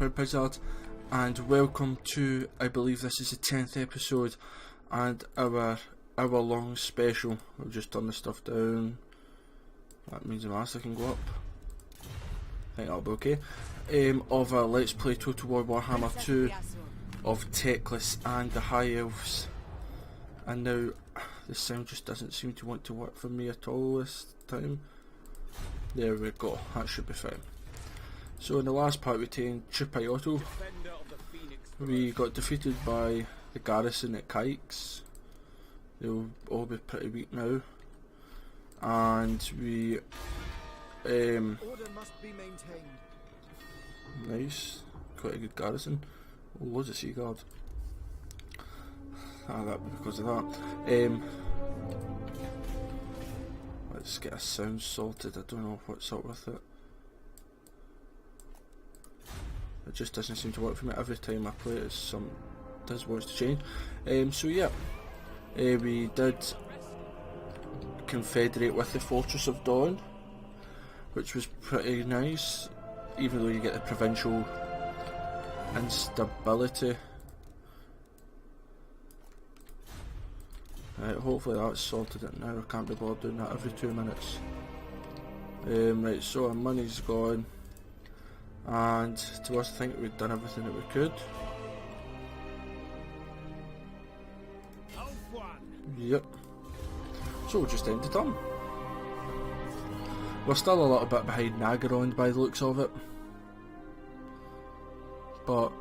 ProudPidgezard, and welcome to, I believe this is the 10th episode and our hour-long special. I'll just turn the stuff down. That means the master can go up. I think that'll be okay. Of a Let's Play Total War Warhammer 2 of Teclis and the High Elves. And now the sound just doesn't seem to want to work for me at all this time. There we go, that should be fine. So in the last part we taken Chipayoto. We got defeated by the garrison at Kikes. They'll all be pretty weak now. And we Order must be maintained. Nice, quite a good garrison. Oh, loads of sea guard. That because of that. Let's get a sound sorted. I don't know what's up with it. It just doesn't seem to work for me every time I play it. Does wants to change. So yeah, we did confederate with the Fortress of Dawn, which was pretty nice, even though you get the provincial instability. Right, hopefully that's sorted it now. I can't be bothered doing that every 2 minutes. Right, so our money's gone, and to us I think we've done everything that we could. Yep. So we'll just end the turn. We're still a little bit behind Nagaron by the looks of it, but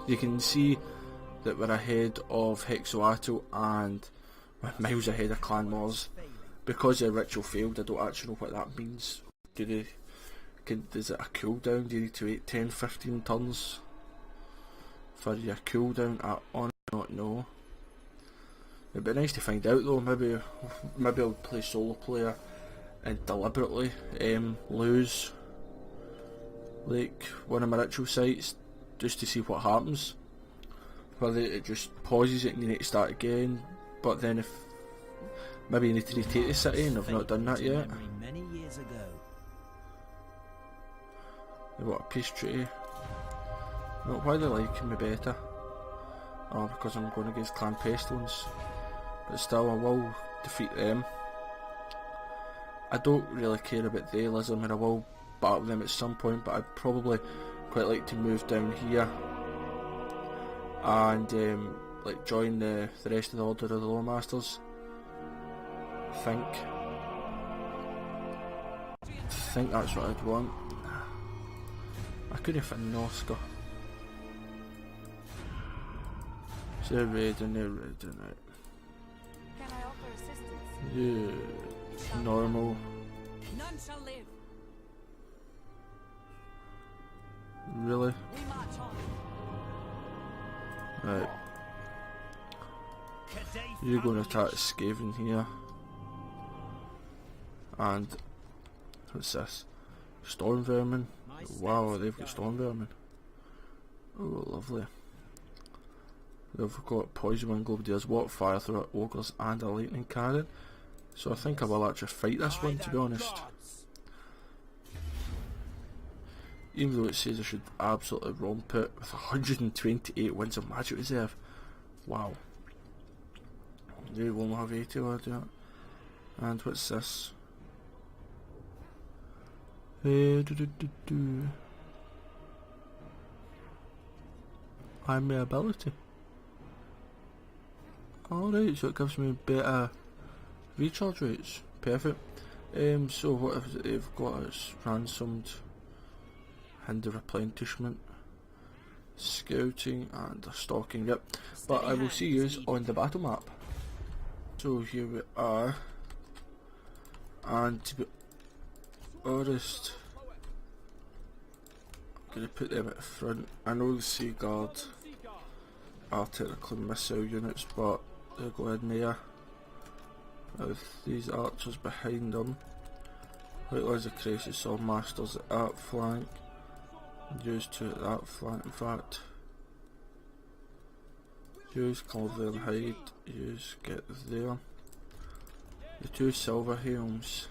you can see that we're ahead of Hexoatl and we're miles ahead of Clan Mors. Because the ritual failed, I don't actually know what that means. Is it a cooldown? Do you need to wait 10-15 turns for your cooldown? I honestly don't know. It'd be nice to find out though. Maybe I'll play solo player and deliberately lose like one of my ritual sites just to see what happens. Whether it just pauses it and you need to start again, but then if maybe you need to retake the city and I've not done that yet. Many years ago. What a peace treaty. No, why are they liking me better? Oh, because I'm going against Clan Pestilence. But still, I will defeat them. I don't really care about the Elism, and I will battle them at some point, but I'd probably quite like to move down here and like join the rest of the Order of the Lawmasters. I think that's what I'd want. I couldn't find Noska. So they're raiding it. Can I offer assistance? Yeah, normal. None shall live. Really? We march on. Right. You're going to attack Skaven here. And what's this? Storm Vermin. Wow, they've got Storm Vermin. Oh, lovely. They've got Poison Wind, Globadiers, Water, Fire Thrower, Ogres, and a Lightning Cannon. So I think I will actually fight this one, to be honest. Even though it says I should absolutely romp it with 128 wins of Magic Reserve. Wow. They won't have 80 while I do that. And what's this? I'm my ability. Alright, so it gives me better recharge rates. Perfect. So what have they've got is ransomed, hinder replenishment, scouting, and a stalking. Yep. But I will see you on the battle map. So here we are, and to be honest, I'm going to put them at the front. I know the Sea Guard are technically missile units, but they'll go in there with these archers behind them. Likewise the Crisis Sword Masters at that flank, use two at that flank in fact. Use Clover and Hide, use get there. The two Silver Helms,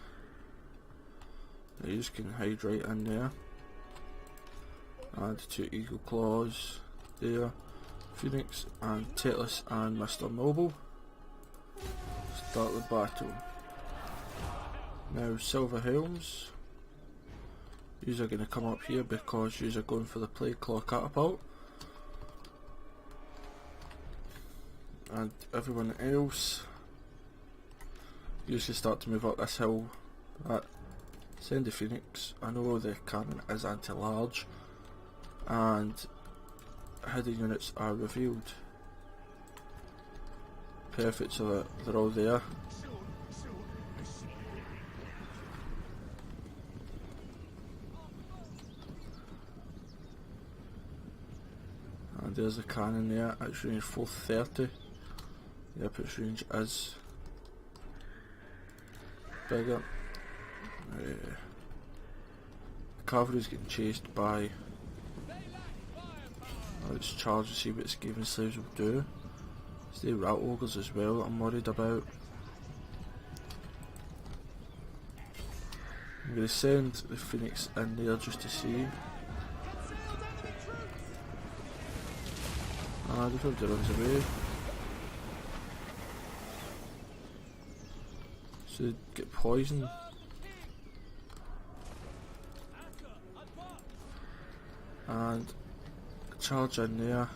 you can hide right in there. and 2 Eagle Claws there. Phoenix and Teclis and Mr. Noble. Start the battle. Now Silver Helms. These are going to come up here because these are going for the Plague Claw Catapult. And everyone else, you should start to move up this hill. Send the Phoenix. I know the cannon is anti-large and hidden units are revealed. Perfect, so that they're all there. And there's the cannon there, it's range 430. Yep, its range is bigger. Cavalry's getting chased by its charge to see what Skaven slaves will do. It's the rat ogres as well that I'm worried about. I'm going to send the Phoenix in there just to see. Ah, the probably runs away. So they get poisoned. And charge in there.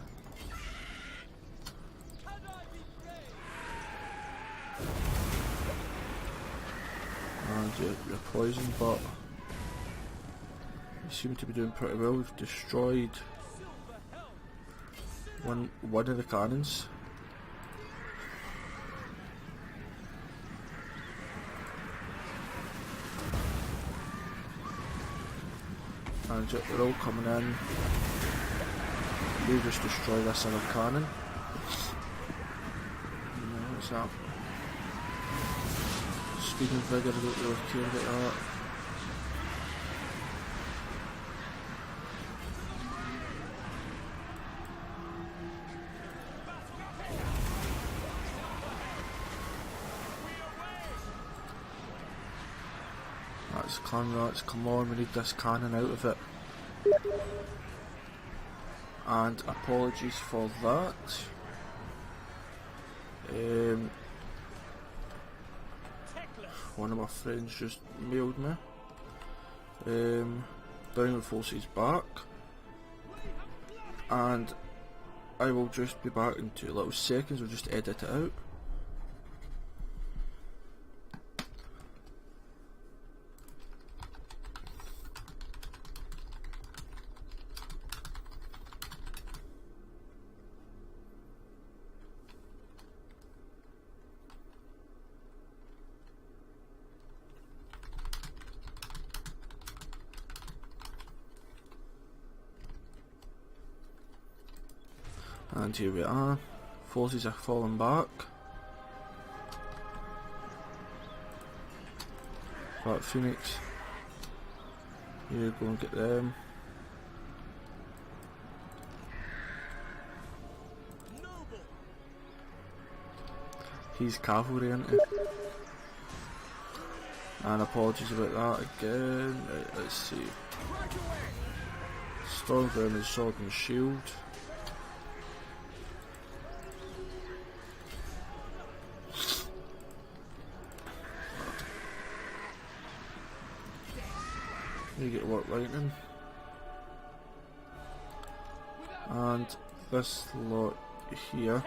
And you're poisoned, but you seem to be doing pretty well. We've destroyed one of the cannons. And they're all coming in. We just destroy this other cannon. What's that? Speed and Vigour, I don't really care about that. That's clan rats, come on, we need this cannon out of it. And apologies for that. One of my friends just mailed me. Bring the forces back. And I will just be back in 2 little seconds, we'll just edit it out. And here we are, forces are falling back. Right, Phoenix, you go and get them. He's cavalry, isn't he? And apologies about that again. Right, let's see. Stormburn is sword and shield. You get work lightning. And this lot here.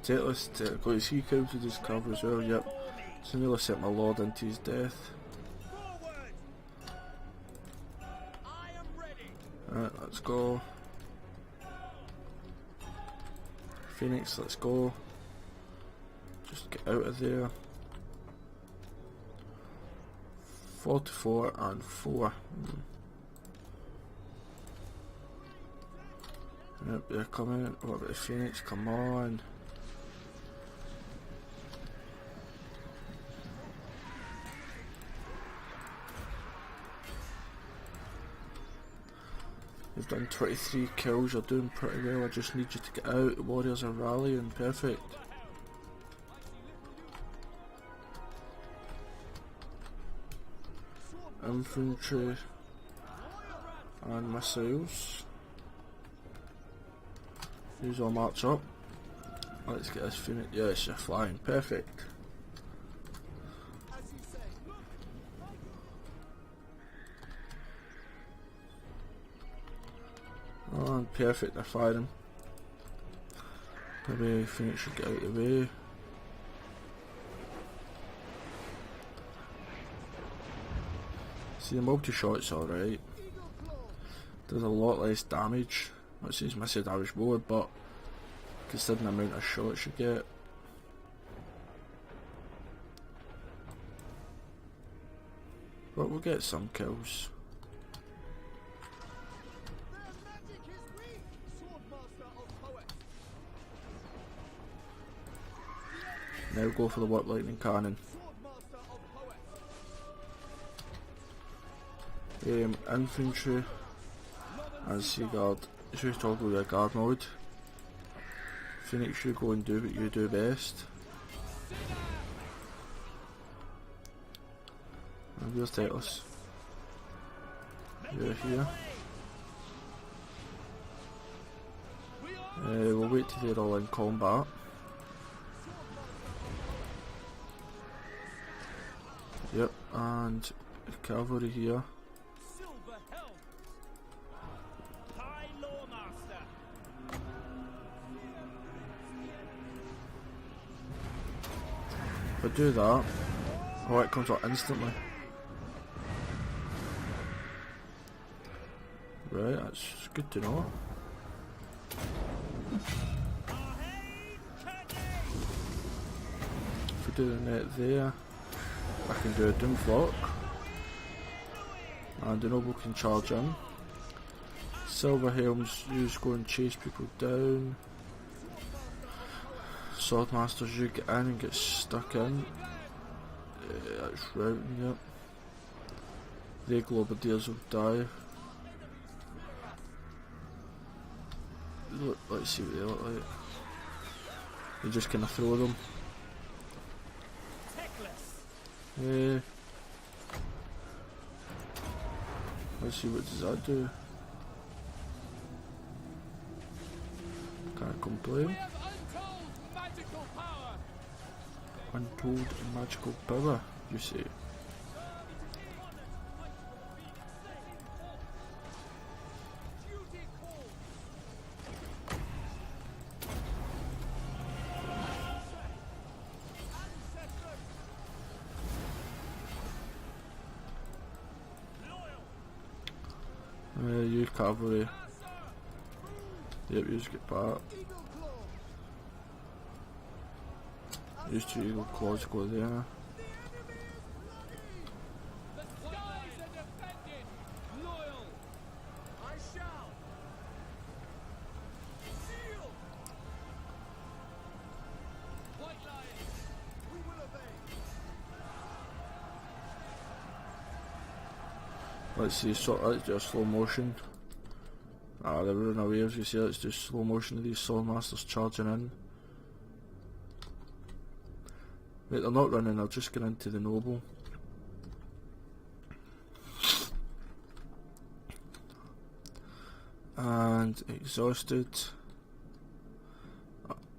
Teclis, technically, he counted his cover as well, yep. So nearly sent my lord into his death. Alright, let's go. Phoenix, let's go. Just get out of there. 44 and 4. Yep, they're coming. What about the Phoenix? Come on. You've done 23 kills, you're doing pretty well. I just need you to get out. The warriors are rallying, perfect. infantry and missiles. These all march up. Let's get this phoenix. Yes, you're flying. Perfect. Oh, perfect, they're firing. Maybe Phoenix should get out of the way. See, the multi-shot's alright. Does a lot less damage. Which is missing damage more, but considering the amount of shots you get. But we'll get some kills. Now go for the warp lightning cannon. Infantry and Sea Guard. You should toggle your guard mode. Phoenix, you go and do what you do best. And where's Teclis? You're here. We'll wait till they're all in combat. Yep, and cavalry here. If I do that, oh, it comes up instantly. Right, that's good to know. If we do the net there, I can do a doom flock, and the noble can charge in. Silver helms, you just go and chase people down. Swordmasters, you get in and get stuck in. That's routing, yep. The globadiers will die. Look, let's see what they look like. You just kind of throw them. Teclis. Let's see, what does that do? Can't complain. Untold magical power, you say? You cavalry. Yep, you just get back. Use 2 eagle claws, go there. Let's see, let's do a slow motion. They're running away, as you see. Let's do slow motion of these Swordmasters charging in. Wait, they're not running, they're just going into the noble. And exhausted.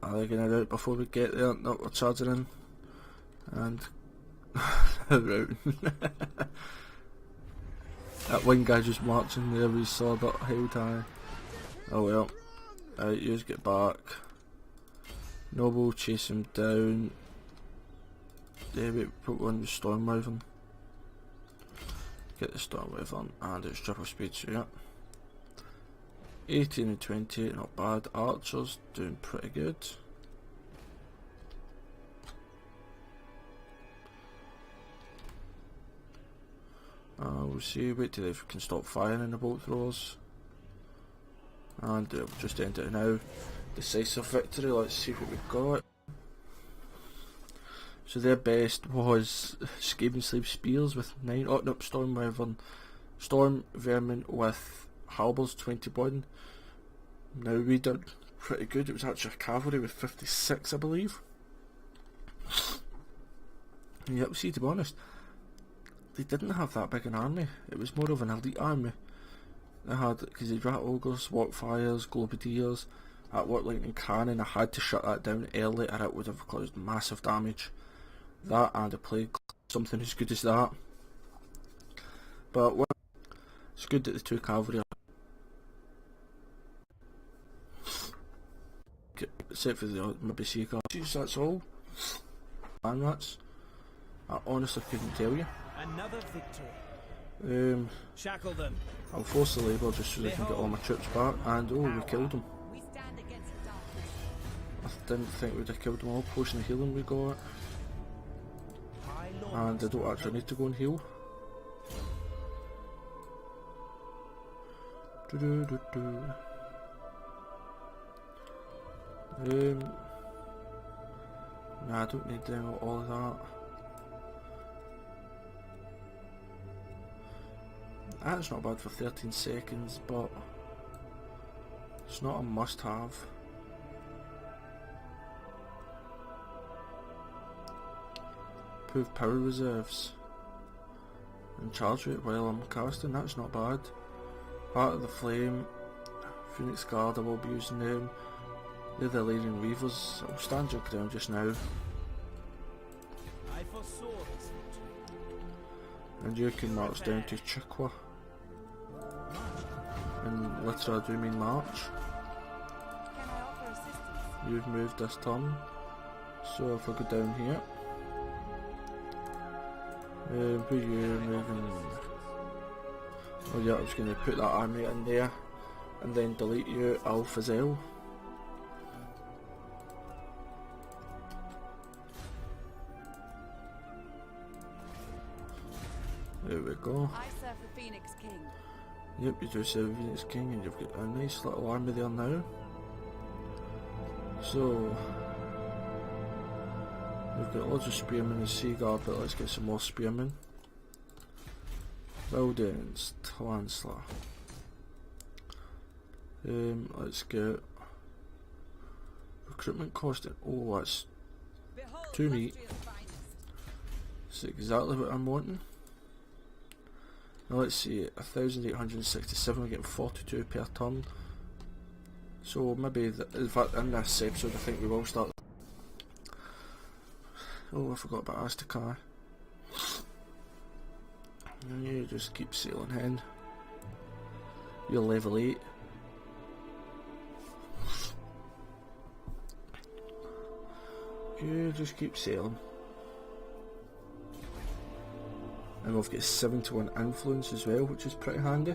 Are they getting out before we get there? No, we're charging in. And routing. That one guy just marching there with his sword up held high. Oh well. Right, you just get back. Noble, chase him down. Yeah, wait, put one with Storm Wyvern. Get the Storm Wyvern, and it's triple speed, so yeah. 18 and 28, not bad. Archers doing pretty good. We'll see, wait till they can stop firing the bolt throwers. And we'll just end it now. Decisive victory, let's see what we've got. So their best was Skaven Slave Spears with 9, oh no, Storm Vermin with Halberds 21. Now we did pretty good, it was actually a cavalry with 56 I believe. Yep, see, to be honest, they didn't have that big an army. It was more of an elite army. They had, because they'd rat ogres, warpfires, globadiers, at work lightning cannon. I had to shut that down early or it would have caused massive damage. That and a plague, something as good as that. But it's good that the 2 cavalry are, except for the maybe seaguards. That's all. And that's, I honestly couldn't tell you. Another victory. Shackle them. I'll force the labour just so they can get all my troops back. And oh, we killed them. We stand against the darkness. I didn't think we'd have killed them all. Potion of healing we got. And I don't actually need to go and heal. Nah, I don't need all of that. That's not bad for 13 seconds, but it's not a must-have. Improve power reserves and charge rate while I'm casting, that's not bad. Heart of the Flame, Phoenix Guard, I will be using them. They're the Illyrian Weavers. I'll stand your ground just now. I foresaw this. And you can march down to Chikwa. And literally I do mean march. Can I offer assistance? You've moved this turn. So if I go down here. Put you moving. Oh yeah, I was going to put that army in there. And then delete you, Alphazel. There we go. I serve the Phoenix King. Yep, you do serve the Phoenix King and you've got a nice little army there now. So, we've got lots of spearmen and sea guard, but let's get some more spearmen. Buildings, Tansla. Let's get recruitment costing. Oh, that's Behold, 2 meat. Austria's finest. That's exactly what I'm wanting. Now let's see, 1,867, we're getting 42 per turn. So maybe, in fact in this episode I think we will start. Oh, I forgot about Astakai. And you just keep sailing in. You're level 8. You just keep sailing. And we've got 71 influence as well, which is pretty handy.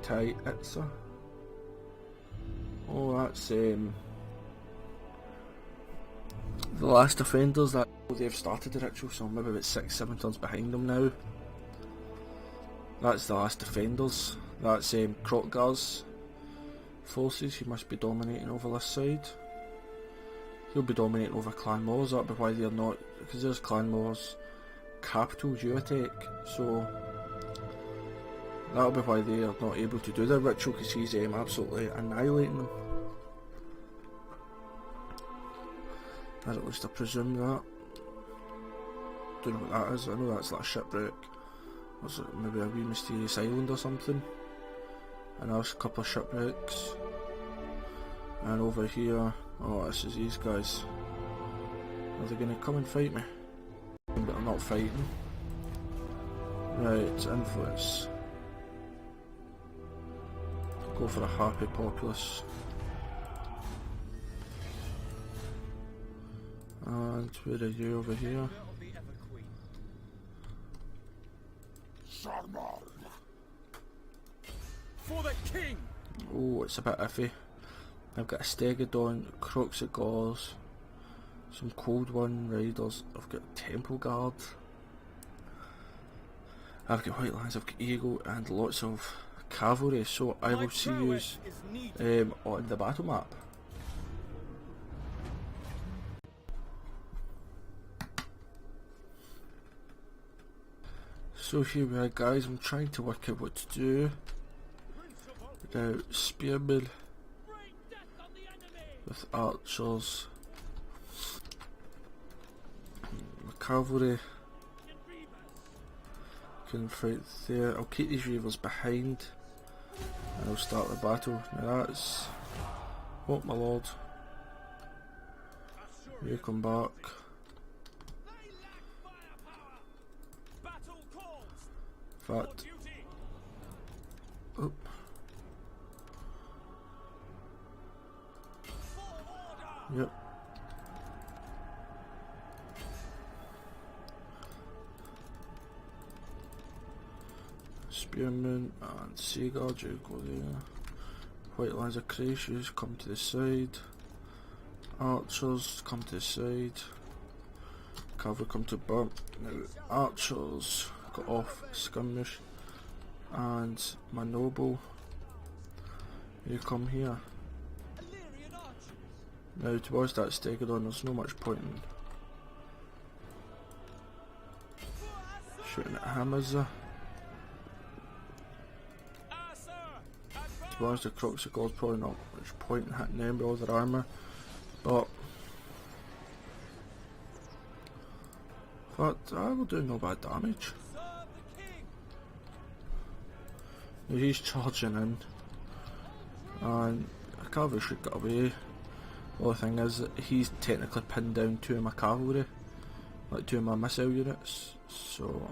Tai Itza. Oh, that's the last offenders that they've started the ritual, so I'm maybe about 6-7 turns behind them now. That's the last defenders. That's Krotgar's forces. He must be dominating over this side. He'll be dominating over Clan Moors. That'll be why they're not, because there's Clan Moors capital Duatek, so that'll be why they are not able to do their ritual, because he's absolutely annihilating them. Or at least I presume that. Don't know what that is. I know that's like a shipwreck. That's like maybe a wee mysterious island or something. And there's a couple of shipwrecks. And over here, oh, this is these guys. Are they going to come and fight me? But they're not fighting. Right, influence. Go for a happy populace. And where are you over here? For the king. Oh, it's a bit iffy. I've got a Stegodon, Crocs of Gauls, some Cold One Riders, I've got Temple Guard, I've got White Lions, I've got Eagle, and lots of cavalry, so I will see you on the battle map. So here we are guys, I'm trying to work out what to do. Now, spearmen with archers. cavalry can fight there. I'll keep these reavers behind and I'll start the battle. Now that's... Oh my lord. You come back. In fact... Oh. Yep. Spearmen and Seaguard, you go there. White lines of Cracius, come to the side. Archers, come to the side. Cavalry, come to burn. Now, archers, got off skirmish. And my noble, you come here. Now, towards that Stegodon, there's no much point in shooting at hammers there. Towards the Crux of God's probably not much point in hitting them with all their armour, but I will do no bad damage. Now he's charging in, and a cavalry should get away. The only thing is that he's technically pinned down 2 of my cavalry, like 2 of my missile units, so...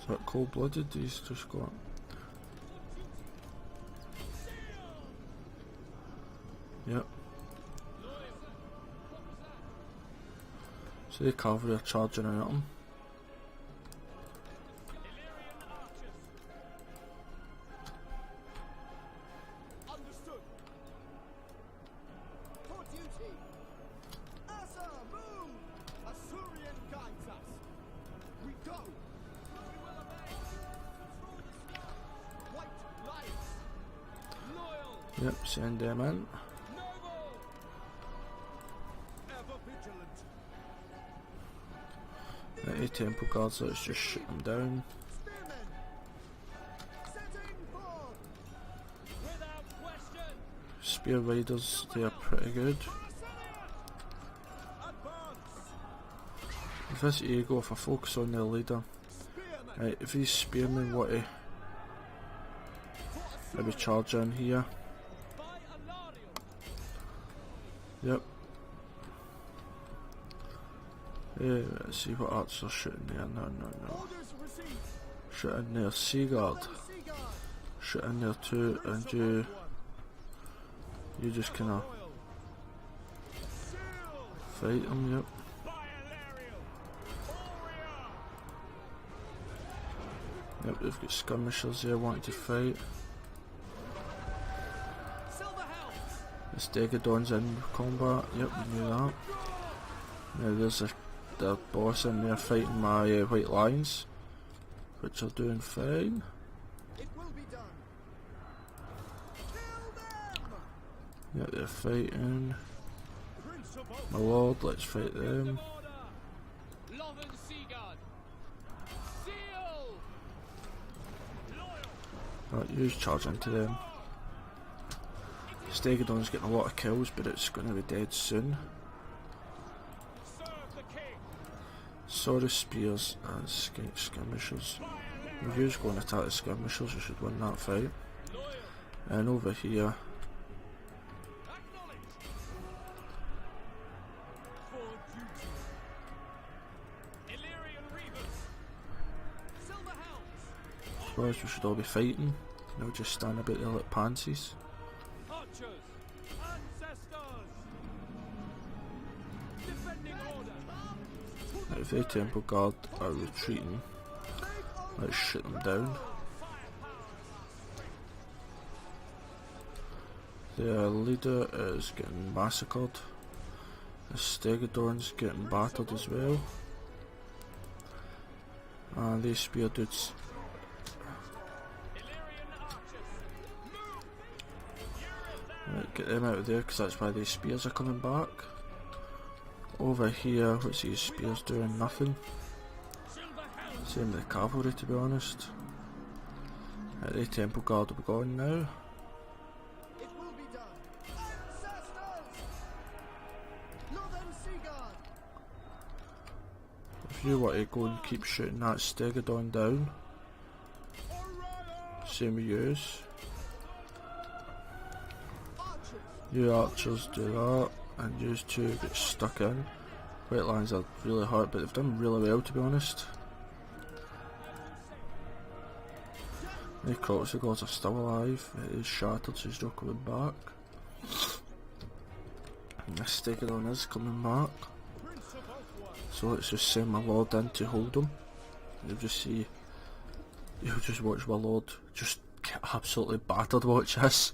Is that cold-blooded? He's just got... Yep. So the cavalry are charging at him. Understood. For duty. Asa, move! Assyrian guides us. We go. We will obey. Control the sky. White lights. Loyal. Yep, send them in. Noble. Ever vigilant. The temple guards, let's just shoot them down. Spearmen. Setting forth. Without question. Spear riders, they are pretty good. If this ego, if I focus on their leader, right, if these spearmen want to maybe charge in here. Yep. Let's see what archers are shooting there. No. Shoot in there, Seaguard. Shoot in there too, and you just kinda fight them, yep. Yep, they've got skirmishers there wanting to fight. The Stegodon's in combat, yep, we knew that. Now there's the boss in there fighting my white lions, which are doing fine. Yep, they're fighting. My lord, let's fight them. Right, use charge into them. Stegodon's getting a lot of kills, but it's going to be dead soon. Sorry, spears and skirmishers. If you go and attack the skirmishers, you should win that fight. And over here, we should all be fighting, no just stand about there like pansies. Now if the temple guard are retreating, let's shoot them down. Their leader is getting massacred. The Stegodon's getting battered as well. And these spear dudes, right, get them out of there because that's why these spears are coming back. Over here, what's these spears doing? Nothing. Same with the cavalry, to be honest. The temple guard will be gone now. It will be done. Ancestors! Northern Sea Guard! If you want to go and keep shooting that stegodon down, same with yous. Archers! You archers do that, and you two get stuck in. Wetlands are really hard, but they've done really well, to be honest. The Croxy gods are still alive. It is shattered, so he's not coming back. And this stegodon is coming back. So let's just send my lord in to hold him. You'll just see. You'll just watch my lord just get absolutely battered. Watch this.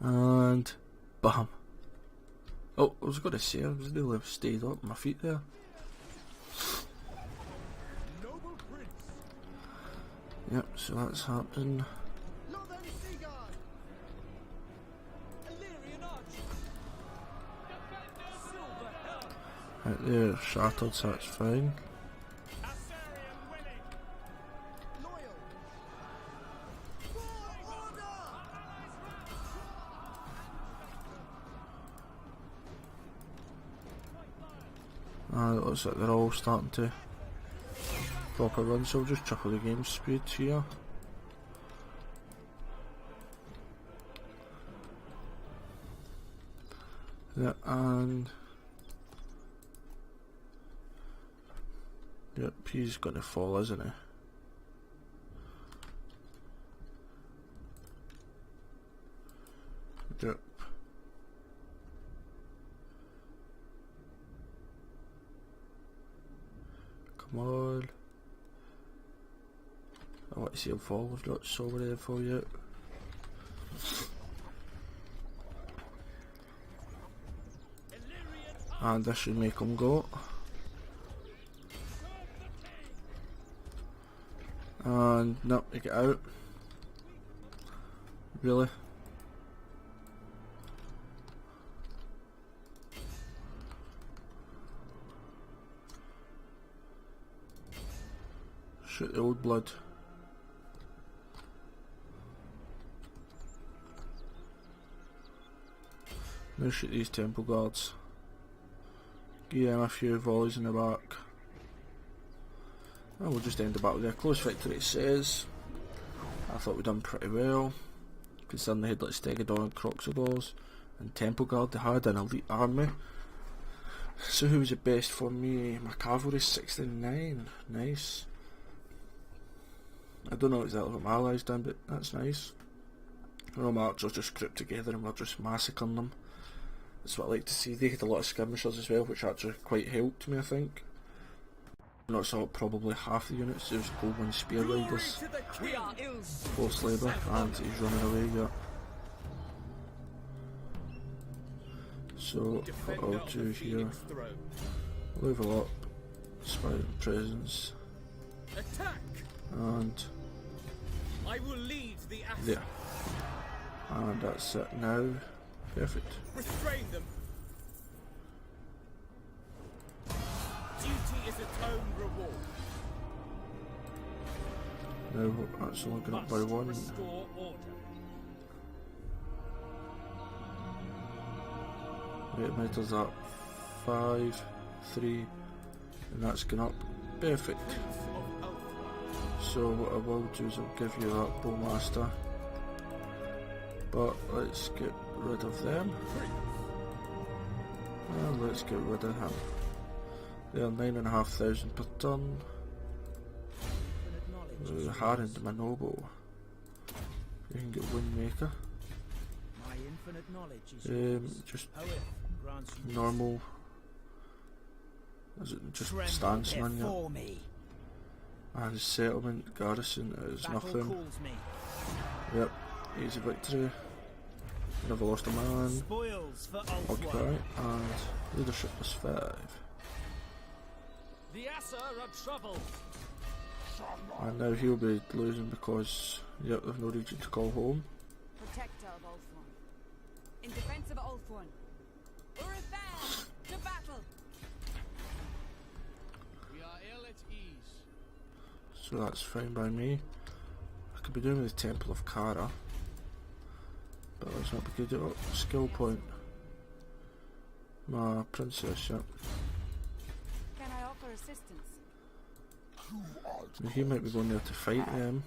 And bam. Oh, I was going to say, I was nearly stayed up on my feet there. Noble Prince! Yep, so that's happening. Northern Sea Guard! Illyrian Archers! Silver Helm! Right there, shattered, so that's fine. Assyrian winning! Loyal! For order! It looks like they're all starting to proper run, so we'll just triple the game speed here. Yeah, and yep, he's gonna fall, isn't he? Yep. Come on. I want to see him fall, we've got so many info yet. And this should make him go. And no, you get out. Really? Shoot the old blood. Now shoot these temple guards. Give them a few volleys in the back. And we'll just end the battle there. Close victory it says. I thought we'd done pretty well. Considering they had like Stegodon, Croxodors and Temple Guard, they had an elite army. So who was the best for me? My cavalry 69. Nice. I don't know exactly what my allies done, but that's nice. All my archers just grouped together and we're just massacring them. That's what I like to see. They had a lot of skirmishers as well, which actually quite helped me, I think. Not so probably half the units, there's Goldwyn Spear Riders, Force Labour, and he's running away, yeah. So, what I'll do here, level up, Inspiring Presence, and I will lead the there. And that's it now. Perfect. Restrain them. Duty is its own reward. Now that's only going up by one. Restore order. Wait, meters up 5, 3, and that's going up. Perfect. So what I will do is I'll give you that Bowmaster. But let's get rid of them. And let's get rid of him. They're 9,500 per turn. Harrend, my noble. You can get Windmaker. My infinite knowledge is Just poet grants you normal. Is it just stanceman? Yeah. for me. And settlement garrison is Battle nothing. calls me. Yep, easy victory. Never lost a man. Spoils for Occupy Ulfway. and leadership is 5. The Assa are troubled. And now he'll be losing because yep, there's no region to call home. Protector of Ulthuan. In defense of Ulthuan. Urithan! To battle! We are so that's fine by me. I could be doing with the Temple of Kara, but let's not be good at skill point. My princess, yep. Can I offer assistance? Now he might be going there to fight them,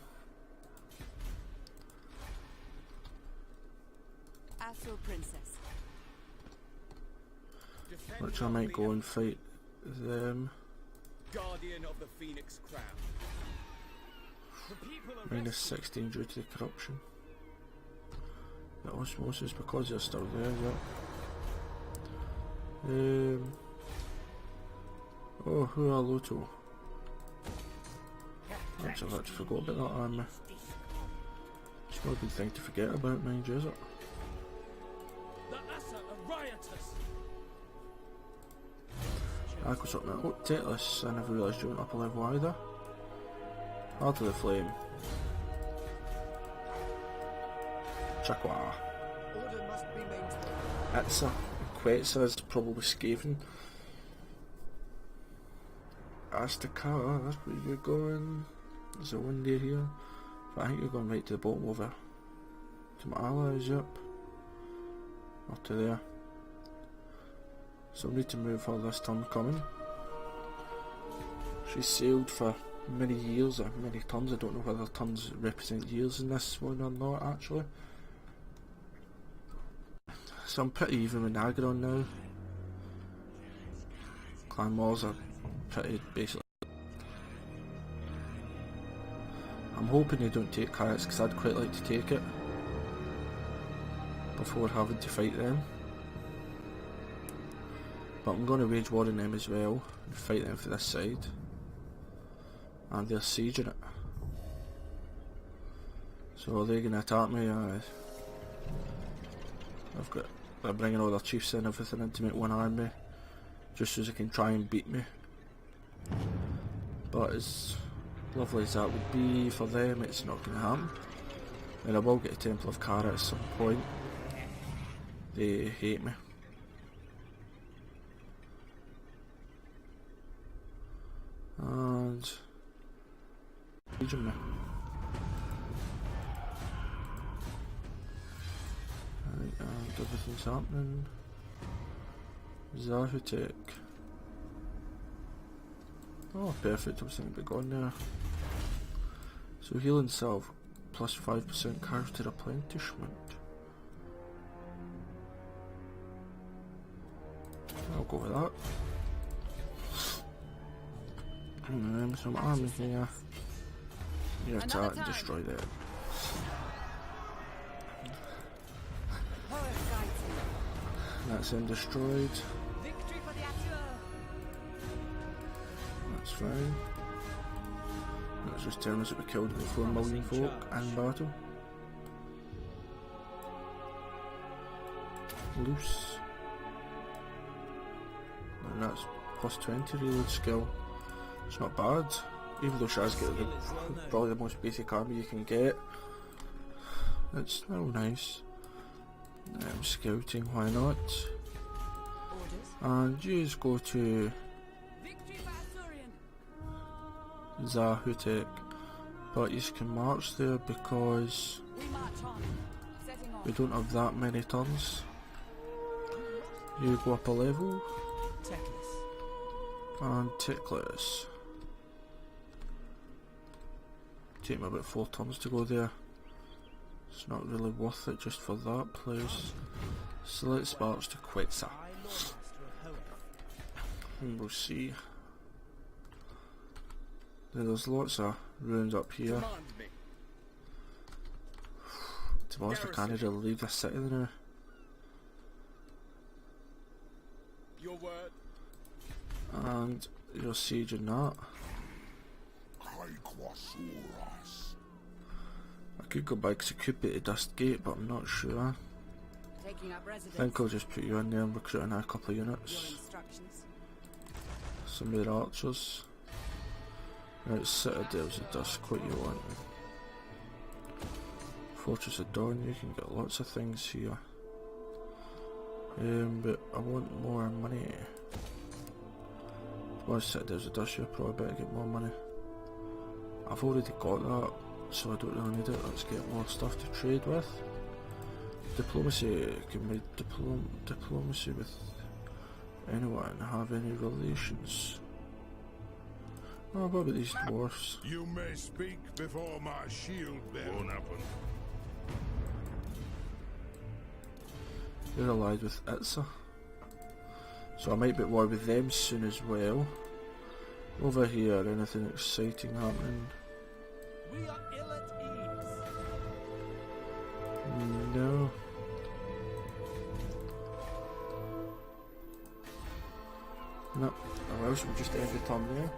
Astral Princess. Defend which I your might go freedom, and fight them. Guardian of the Phoenix Crown. The people are Minus rescued. 16 due to the corruption. The osmosis because they're still there, yep. Oh, who are Loto? Actually, I've actually forgot about that army. It's not a good thing to forget about, mind you, is it? The Asa are riotous. I got something out. Oh, Teclis, I never realised you went up a level either. Heart of the Flame. Chakwa. Order must be maintained. Itza. Quetzal is probably Skaven. Astakara, that's where you're going. There's a window here. But I think you're going right to the bottom over to my allies, yep. Up to there. So I need to move her this turn coming. She sailed for many years, or many tons. I don't know whether tons represent years in this one or not actually. So I'm pretty even with Nagron now. Clan Wars are pretty basically. I'm hoping they don't take Kayaks because I'd quite like to take it before having to fight them. But I'm going to wage war on them as well and fight them for this side. And they're sieging it. So they're going to attack me. They're bringing all their chiefs and everything in to make one army, just so they can try and beat me. But as lovely as that would be for them, it's not going to happen. And I will get a Temple of Kara at some point. They hate me. And sieging me. Right, and everything's happening. Zahutek. Oh, perfect, everything will be gone there. So healing salve plus 5% character replenishment. I'll go with that. Some army here. You attack and destroy that. Poet guides me. That's then destroyed. Victory for the Asura. That's fine. That's just telling us that we killed about 4 million folk in battle. Loose. And that's plus 20 reload skill. It's not bad. Even though Shaz get probably the most basic army you can get. It's still nice. Scouting, why not? Orders. And you just go to Victory for Asurian. Zahutek, but you can march there because We march on. Setting off. we don't have that many turns. You go up a level Teclis. and Teclis. Take me about 4 turns to go there. It's not really worth it just for that place. So let's march to Quetzal. I, Lordmaster of Hoeth. And we'll see. There's lots of ruins up here. Command me. To be honest, I can't really leave this city now. Your word. And you're sieging that. I could go back because I could be to Dust Gate, but I'm not sure. Taking up I residence. think I'll just put you in there and recruit in a couple of Your units. instructions. Some of their archers. Right, Citadels of Dusk, what you want? Fortress of Dawn, you can get lots of things here. But I want more money. If I want Citadels of Dusk, you'll probably better get more money. I've already got that, so I don't really need it. Let's get more stuff to trade with. Diplomacy, can we diplomacy with anyone? Have any relations? Oh, what about these dwarfs? You may speak before my shield bell. Won't happen. They're allied with Itza, so I might be at war with them soon as well. Over here, anything exciting happening? We are ill at ease. No. No, or else we'll just end the turn there.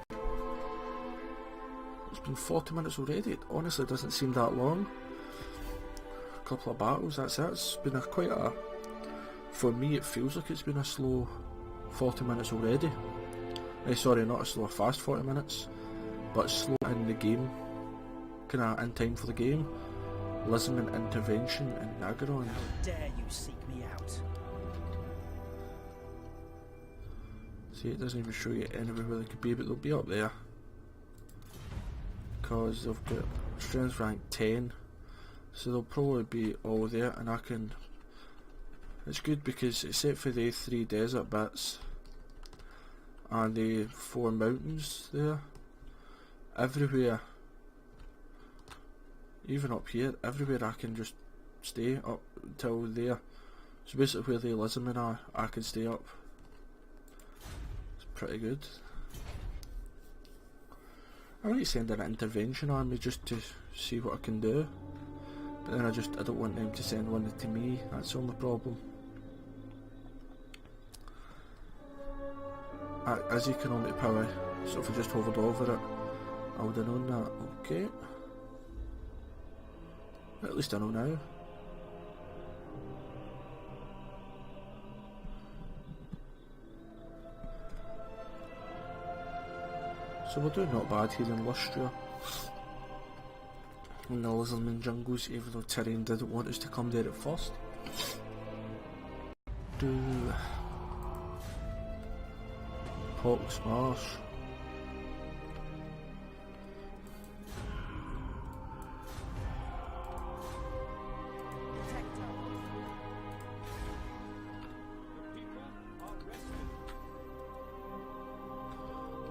It's been 40 minutes already. It honestly doesn't seem that long. A couple of battles, that's it. It's been for me it feels like it's been a slow 40 minutes already. Sorry, not a slow, fast 40 minutes, but slow in the game, kinda in time for the game. Lisman intervention in Nagaron. How dare you seek me out? See, it doesn't even show you anywhere where they could be, but they'll be up there. Because they've got strength rank 10, so they'll probably be all there, and I can... It's good because except for the 3 desert bits and the 4 mountains there, everywhere, even up here, everywhere I can just stay up until there. So basically where the Lisman are, I can stay up. It's pretty good. I might send an intervention army just to see what I can do, but then I don't want them to send one to me. That's the only problem. As economic power, so if I just hovered over it, I would have known that. Okay. At least I know now. So we're doing not bad here in Lustria. In the Lizardman jungles, even though Tyrion didn't want us to come there at first. Hawk Smash.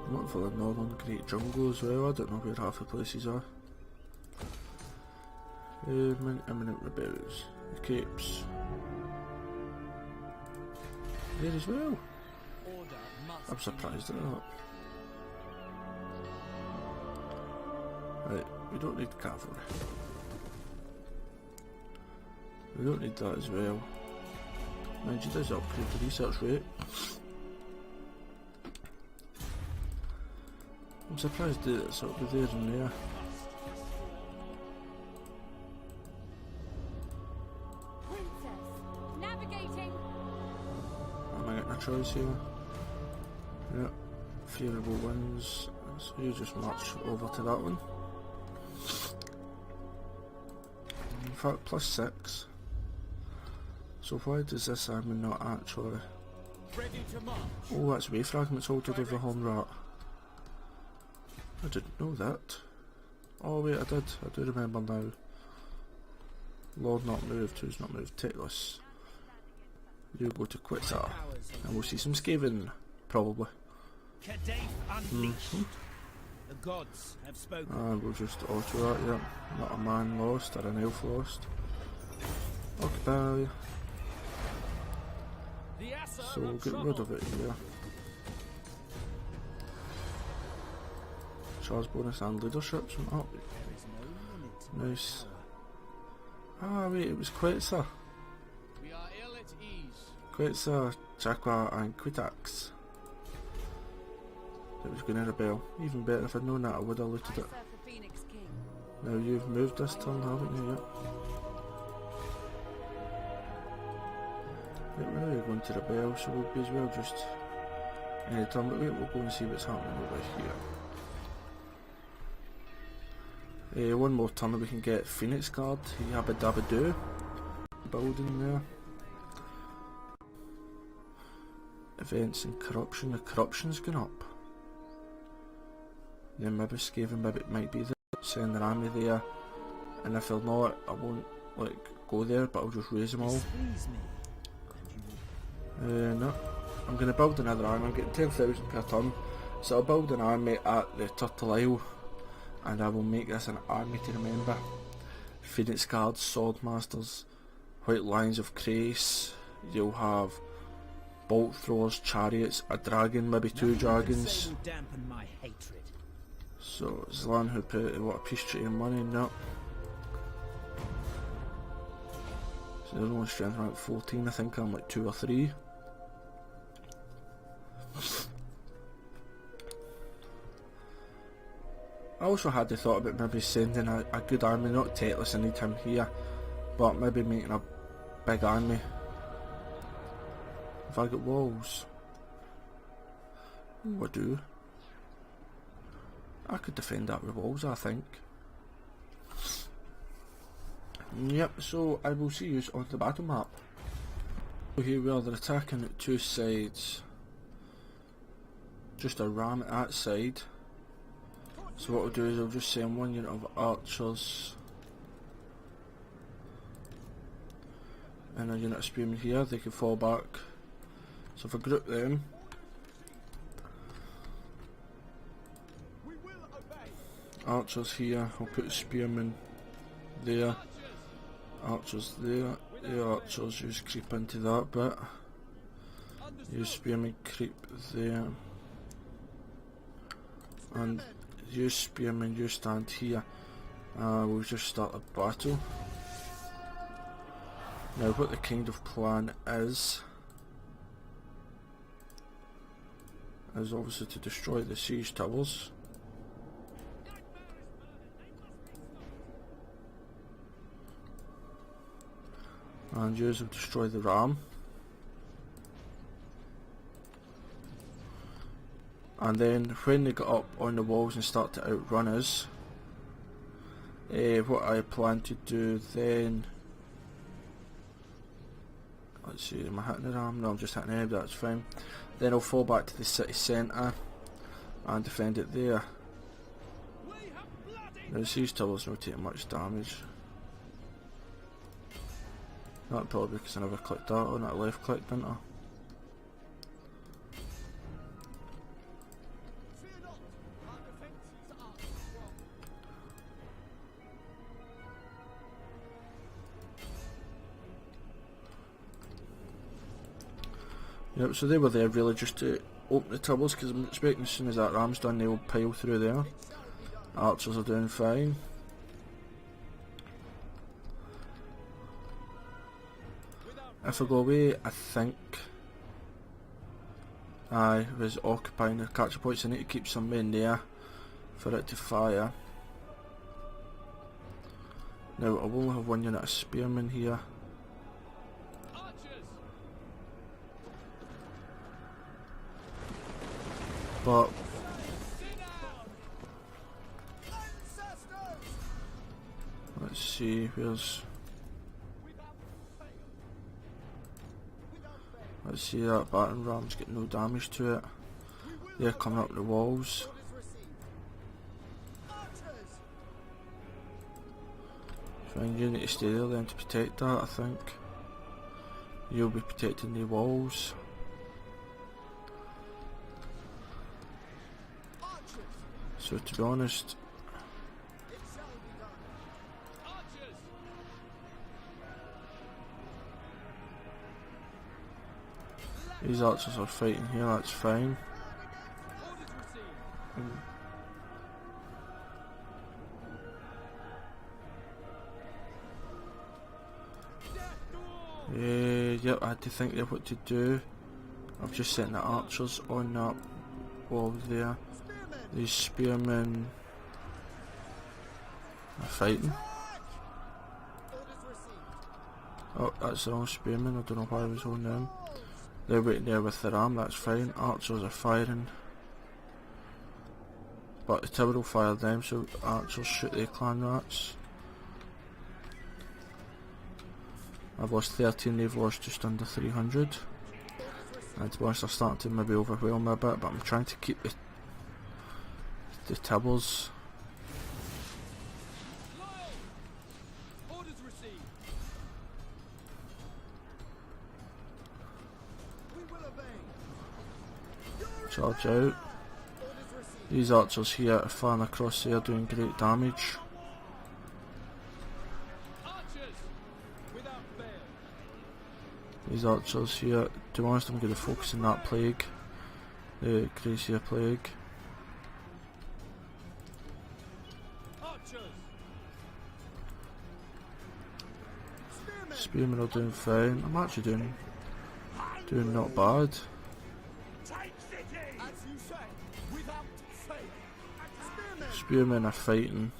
I'm looking for the Northern Great Jungle as well. I don't know where half the places are. Imminent Rebels. The Capes. There as well. I'm surprised at that. Right, we don't need cavalry. We don't need that as well. Mind you, does upgrade the research rate. I'm surprised that it's up with there and there. Princess, navigating. Am I getting a choice here? Yep. Favourable winds. So you just march over to that one. In fact, +6. So why does this army not actually... Ready to march. Oh, that's way fragments altered of the Horn Rat. I didn't know that. Oh wait, I did. I do remember now. Lord not moved. Who's not moved? Teclis. You go to Quetzal. And we'll see some Skaven. Probably. The gods have spoken. And we'll just auto that, yeah. Not a man lost or an elf lost. Occupy. So we'll get rid of it here. Charge bonus and leadership went up. Nice. Ah wait, it was Quetzal. We are ill at ease. Quetzal, Chakwa and Quitax. It was going to rebel. Even better, if I'd known that I would have looted it. Serve the Phoenix King. Now you've moved this turn, haven't you? Yep. Yep, now you're going to rebel, so we'll be as well just any turn, but wait, we'll go and see what's happening over here. One more turn and we can get Phoenix Guard, Yabba Dabba Doo building there. Events and corruption, the corruption's gone up. Then maybe Skaven, maybe it might be there. send an army there, and if they're not, I won't like go there, but I'll just raise them all. Displease me, and you will No, I'm going to build another army. I'm getting 10,000 per turn, so I'll build an army at the Turtle Isle, and I will make this an army to remember. Phoenix Guards, Swordmasters, White Lions of Crace. You'll have bolt throwers, chariots, a dragon, maybe two dragons. will dampen my hatred. So Zlan who put what, a peace treaty and money? No. So there's only strength around 14. I think I'm like 2 or 3. I also had the thought about maybe sending a good army, not Teclis, I need him here, but maybe making a big army. If I get walls, I do. I could defend that with walls, I think. Yep, so I will see you on the battle map. So here we are, they're attacking at 2 sides. Just a ram at that side. So what I'll do is I'll just send 1 unit of archers and a unit of spearmen here, they can fall back. So if I group them, archers here, I'll put spearmen there, archers there, the archers just creep into that bit, you spearmen creep there, and you spearmen, you stand here. We'll just start a battle. Now what the kind of plan is obviously to destroy the siege towers. And use will destroy the ram. And then when they get up on the walls and start to outrun us, what I plan to do then, let's see, am I hitting the ram? No, I'm just hitting the head, that's fine. Then I'll fall back to the city centre and defend it there. Now the siege towers don't take much damage. That's probably because I never clicked that on that left click, didn't I? Yep, so they were there really just to open the towers, because I'm expecting as soon as that ram's done they'll pile through there. Archers are doing fine. If I go away, I think I was occupying the capture points. I need to keep some men there for it to fire. Now I will have 1 unit of spearmen here. But let's see, let's see, that battering ram's getting no damage to it. They're coming up the walls. Fine, you need to stay there then to protect that, I think. You'll be protecting the walls. So to be honest, these archers are fighting here, that's fine. Yep, I had to think of what to do. I've just sent the archers on that wall there. These spearmen are fighting. Oh, that's the wrong spearmen, I don't know why I was on them. They're waiting there with the ram, that's fine. Archers are firing. But the tower will fire them, so archers shoot the clan rats. I've lost 13, they've lost just under 300. And to be honest, they're starting to maybe overwhelm me a bit, but I'm trying to keep the towers. We will obey. Charge out. Orders received. These archers here are firing across there doing great damage. Archers! Without fail. These archers here, to be honest, I'm going to focus on that plague. The Gracia plague. Archers! Spearmen. Spearmen are doing fine. I'm actually doing not bad. As you say, without fail. Spearmen. Spearmen are fighting.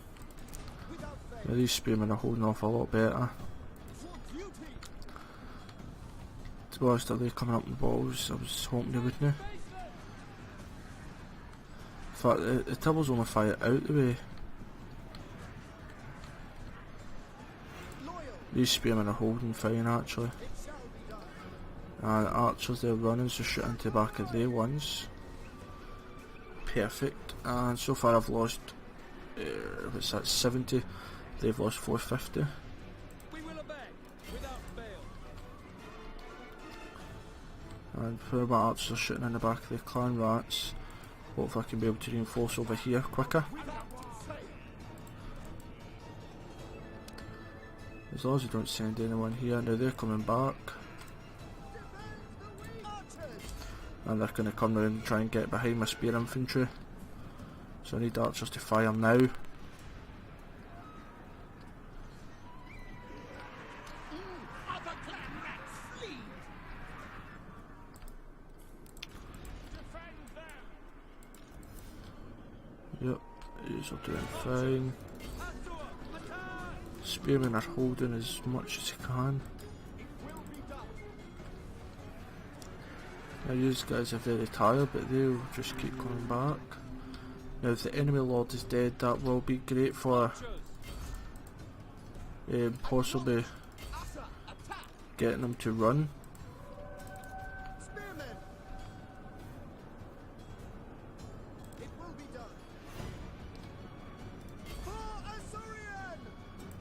Without fail. Now these spearmen are holding off a lot better. For duty. To be honest, are they coming up in balls? I was hoping they wouldn't. In fact, the tables only fire out the way. Loyal. These spearmen are holding fine actually. It shall be done. And archers, they're running, so shoot into the back of their ones. Perfect. And so far I've lost, what's that, 70. They've lost 450. We will obey. Without fail. And poor my archers are shooting in the back of the clan rats. Hopefully I can be able to reinforce over here quicker. As long as we don't send anyone here. Now they're coming back. And they're going to come round and try and get behind my spear infantry. So I need archers to fire now. Yep, these are doing fine. Spearmen are holding as much as they can. Now these guys are very tired, but they'll just keep coming back. Now if the enemy lord is dead, that will be great for possibly getting them to run. Spearmen. It will be done. For Azorian.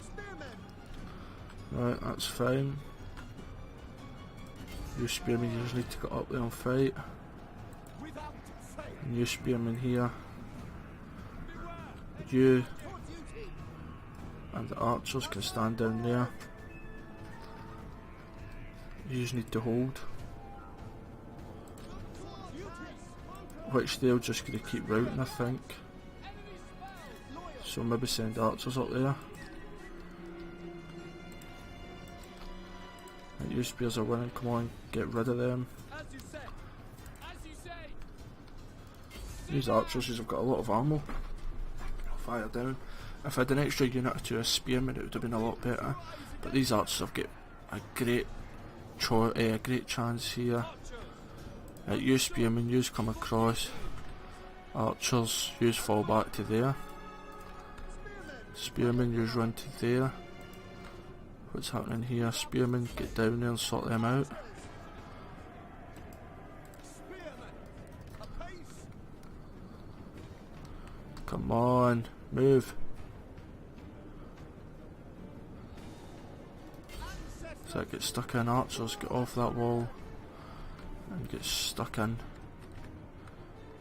Spearmen. Right, that's fine. You spearmen, you just need to get up there and fight. Without fail. And you spearmen here. You For duty. and the archers can stand down there. You just need to hold. For duty. Which they're just going to keep routing, I think. So maybe send archers up there. Right, you spears are winning, come on, get rid of them. As you say. As you say. These archers have got a lot of ammo. Fire down. If I had an extra unit or two of spearmen, it would have been a lot better. But these archers have got a great chance here. Right, you spearmen, you come across. Archers, you fall back to there. Spearmen, you run to there. What's happening here? Spearmen, get down there and sort them out. Spearmen. Apace. Come on, move. So get stuck in, archers, get off that wall and get stuck in.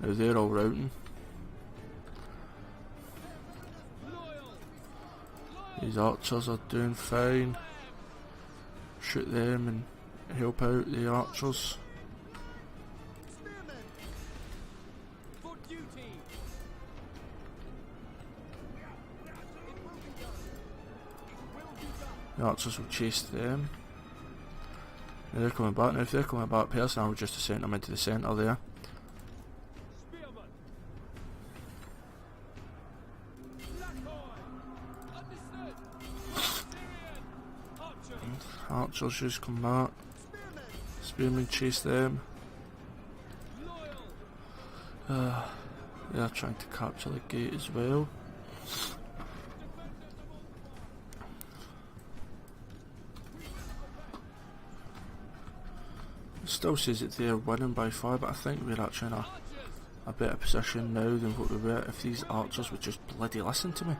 Now they're all routing. These archers are doing fine. Shoot them and help out the archers. Spearmen. For duty. It will be done. It will be done. The archers will chase them. Now they're coming back. Now if they're coming back, personally I would just send them into the centre there. Spearman. Blackboy. Understood. Syrian. Archers. Archers just come back. Spearmen. Spearmen chase them. Loyal. They're trying to capture the gate as well. It still says that they're winning by 5, but I think we're actually in a better position now than what we were if these archers would just bloody listen to me.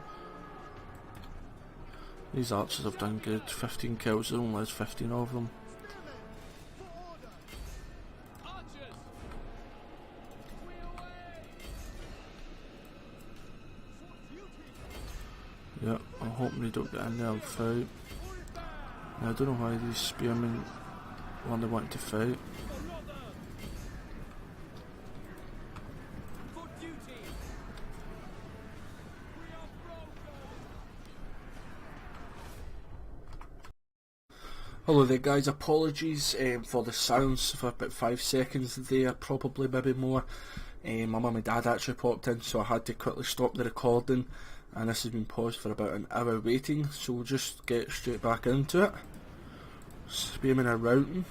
These archers have done good. 15 kills, there only has 15 of them. Yep, I'm hoping they don't get in there and fight. Now, I don't know why these spearmen want to fight. Hello there guys, apologies for the silence for about 5 seconds there, probably maybe more. My mum and my dad actually popped in, so I had to quickly stop the recording, and this has been paused for about an hour waiting, so we'll just get straight back into it. Spearmen are routing.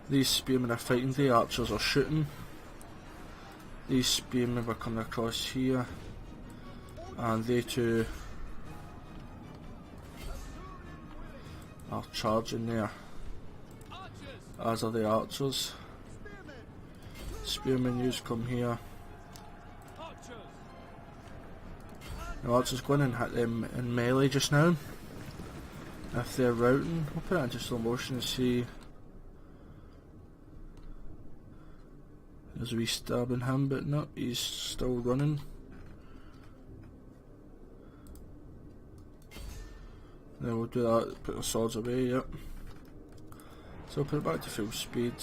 These spearmen are fighting, the archers are shooting. These spearmen were coming across here, and they too are charging there, as are the archers. Spearmen use come here. The archers go in and hit them in melee just now. If they're routing, we'll put it into slow motion and see. There's a wee stabbing him, but no, he's still running. Then we'll do that, put the swords away, yep. So put it back to full speed.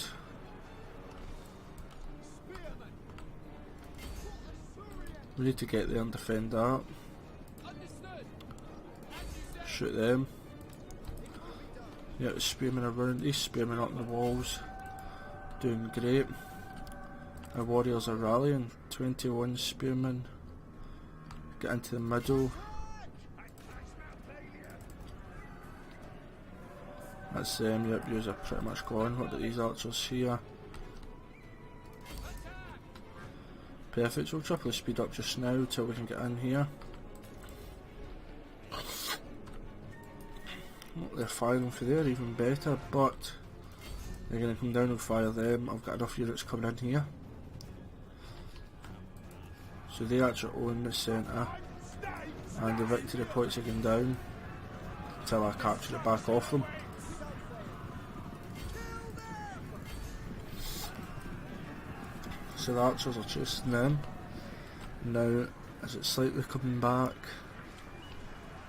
We need to get there and defend that. Shoot them. Yep, the spearmen are running, these spearmen up in the walls. Doing great. Our warriors are rallying, 21 spearmen. Get into the middle. That's them, yep, yours are pretty much gone. What about these archers here? Perfect, so we'll triple the speed up just now till we can get in here. They're firing for there, even better, but they're going to come down and fire them. I've got enough units coming in here. So they actually own the centre, and the victory points are going down until I capture it back off them. So the archers are chasing them. Now, is it slightly coming back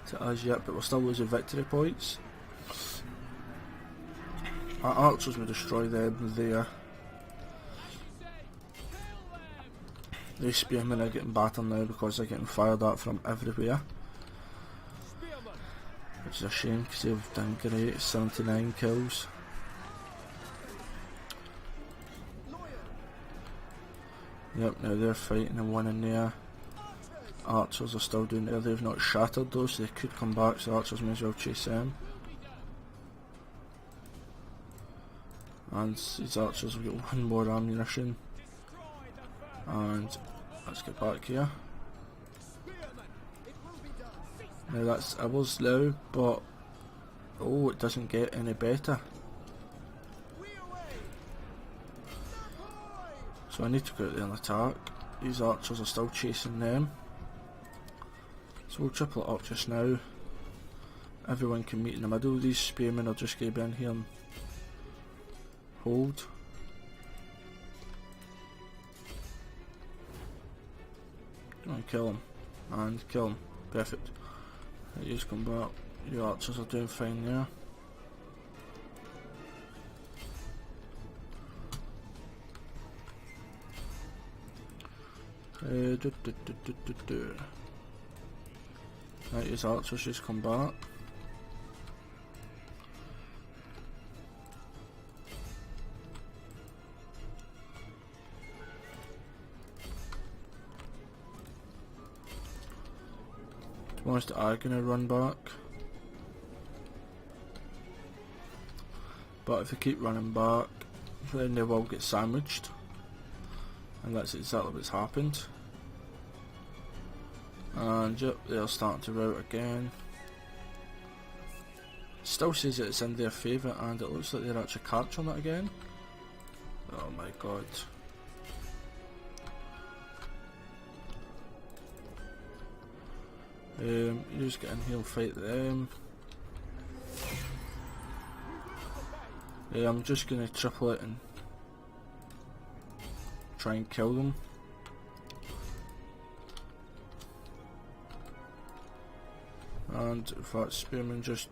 to us yet, but we're still losing victory points. Our archers will destroy them there. These spearmen are getting battered now because they're getting fired at from everywhere. Which is a shame because they've done great, 79 kills. Yep, now they're fighting and winning there. Archers are still doing there, they've not shattered though, so they could come back, so the archers may as well chase them. And these archers will get one more ammunition. And let's get back here. Now that's ours now, but oh, it doesn't get any better. So I need to go out there and attack. These archers are still chasing them. So we'll triple it up just now. Everyone can meet in the middle. These spearmen are just going to be in here and hold. Go and kill him. And kill him. Perfect. Right, you just come back. Your archers are doing fine there. Right, his archers just come back. To be honest, I'm gonna run back. But if they keep running back, then they will get sandwiched. And that's exactly what's happened. And yep, they're starting to rout again. Still says that it's in their favour, and it looks like they're actually capturing it again. Oh my god. You just get in here and fight them. I'm just gonna triple it and try and kill them. And in fact, Spearman just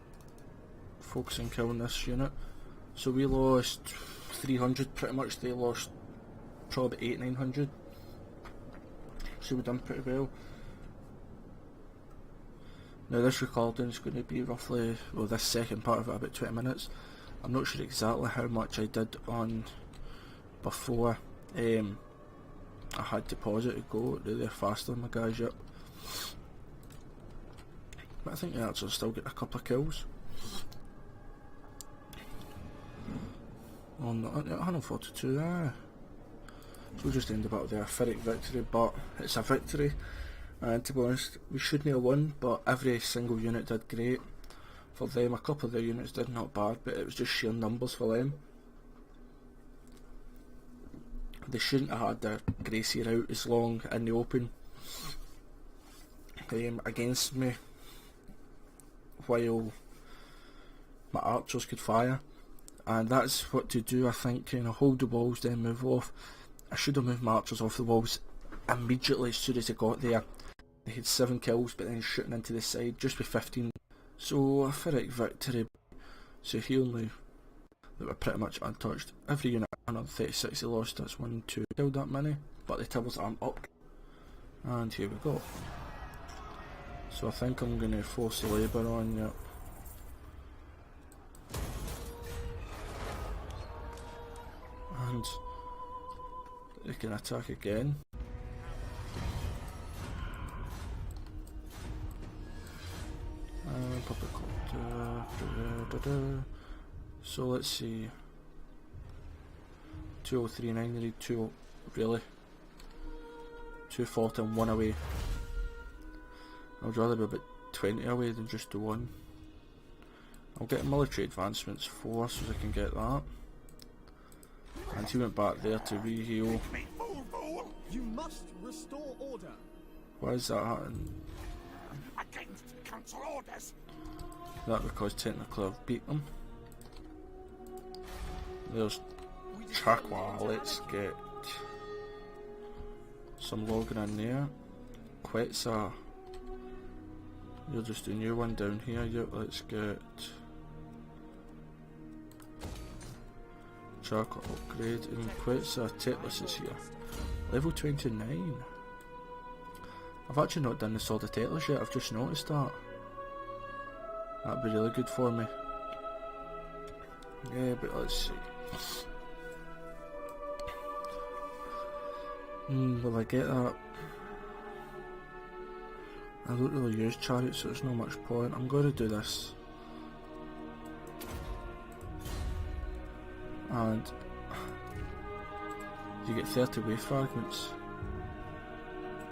focus on killing this unit. So we lost 300 pretty much, they lost probably 800-900. So we've done pretty well. Now this recording is going to be roughly, well, this second part of it about 20 minutes. I'm not sure exactly how much I did on before I had to pause it to go really faster than my guys yet. But I think I actually still get a couple of kills. On 142, So we just ended up with a Pyrrhic victory, but it's a victory. And to be honest, we shouldn't have won, but every single unit did great. For them, a couple of their units did not bad, but it was just sheer numbers for them. They shouldn't have had their Gracie out as long in the open against me, while my archers could fire. And that's what to do, I think, hold the walls, then move off. I should have moved my archers off the walls immediately as soon as I got there. They had 7 kills, but then shooting into the side just with 15. So a Pyrrhic victory. So here now, they were pretty much untouched. Every unit 136 they lost, that's 1, 2, killed that many, but the tables aren't up. And here we go. So I think I'm going to force the labour on you. And they can attack again. So let's see. 2039, they need 2, really? 240 and 1 away. I'd rather be about 20 away than just the 1. I'll get military advancements 4 so I can get that. And he went back there to re-heal. You must restore order. Why is that happening? Against council orders. That because technically I've beat them. There's Chakwa, let's get some logging in there. Quetzal, you're just a new one down here. Yep, let's get Chakwa upgrade, and Quetzal. Teclis is here. Level 29. I've actually not done the Sword of Teclis yet, I've just noticed that. That'd be really good for me. Yeah, but let's see. Will I get that? I don't really use chariots, so there's not much point. I'm going to do this. And you get 30 wave fragments.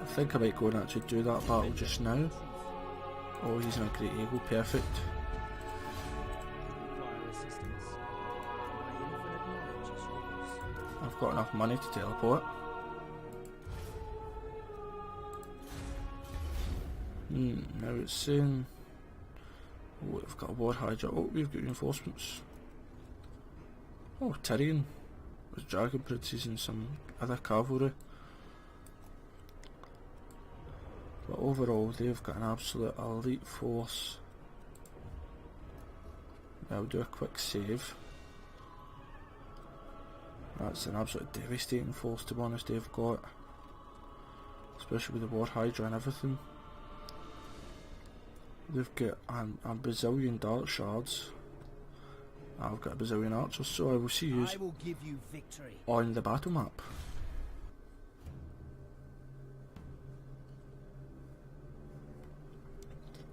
I think I might go and actually do that battle just now. Oh, he's in a great eagle, perfect. I've got enough money to teleport. Now it's saying, oh, we've got a war hijack. Oh, we've got reinforcements. Oh, Tyrion with dragon princes and some other cavalry. But overall, they've got an absolute elite force. I'll do a quick save. That's an absolute devastating force, to be honest, they've got. Especially with the war hydra and everything. They've got a bazillion dart shards. I've got a bazillion archers, so I will see you on the battle map.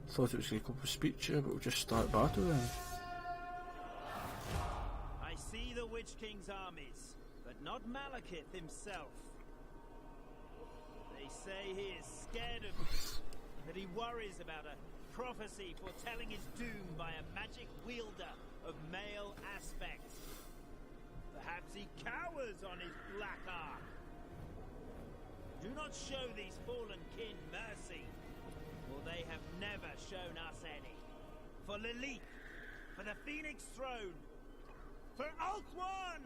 Thought it was going to come with speech here, but we'll just start battle then. I see the Witch King's armies, but not Malekith himself. They say he is scared of me, that he worries about a prophecy foretelling his doom by a magic wielder of male aspect. Perhaps he cowers on his black ark. Do not show these fallen kin mercy, or for they have never shown us any. For Lilith, for the Phoenix Throne, for Ulthuan!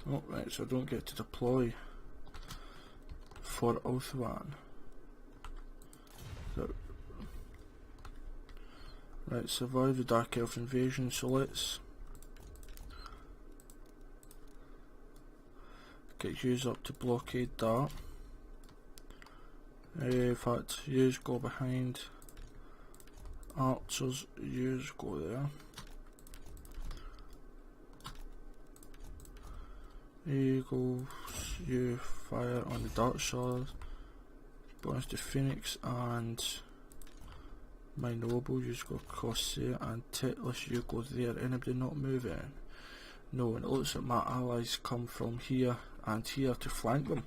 Oh, right, so I don't get to deploy for Ulthuan. So, right, survive the Dark Elf invasion, so let's get yous up to blockade that. In fact, yous go behind. Archers, yous go there. Eagles, you fire on the Dark Shard. Bonus to Phoenix, and my noble, you go across there, and Teclis, you go there. Anybody not moving? No, and it looks like my allies come from here and here to flank them.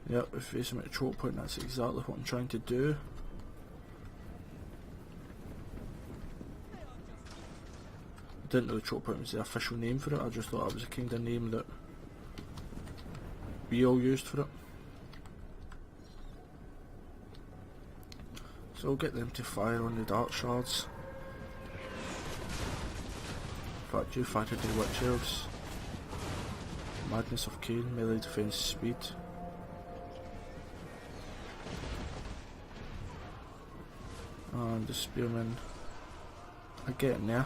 Yep, if we face them at a choke point, that's exactly what I'm trying to do. I didn't know the choke point was the official name for it, I just thought it was a kind of name that we all used for it. So I'll get them to fire on the Dark Shards. In fact, you fire to the Witch Elves. Madness of Cain, melee defense, speed. And the Spearmen are getting there.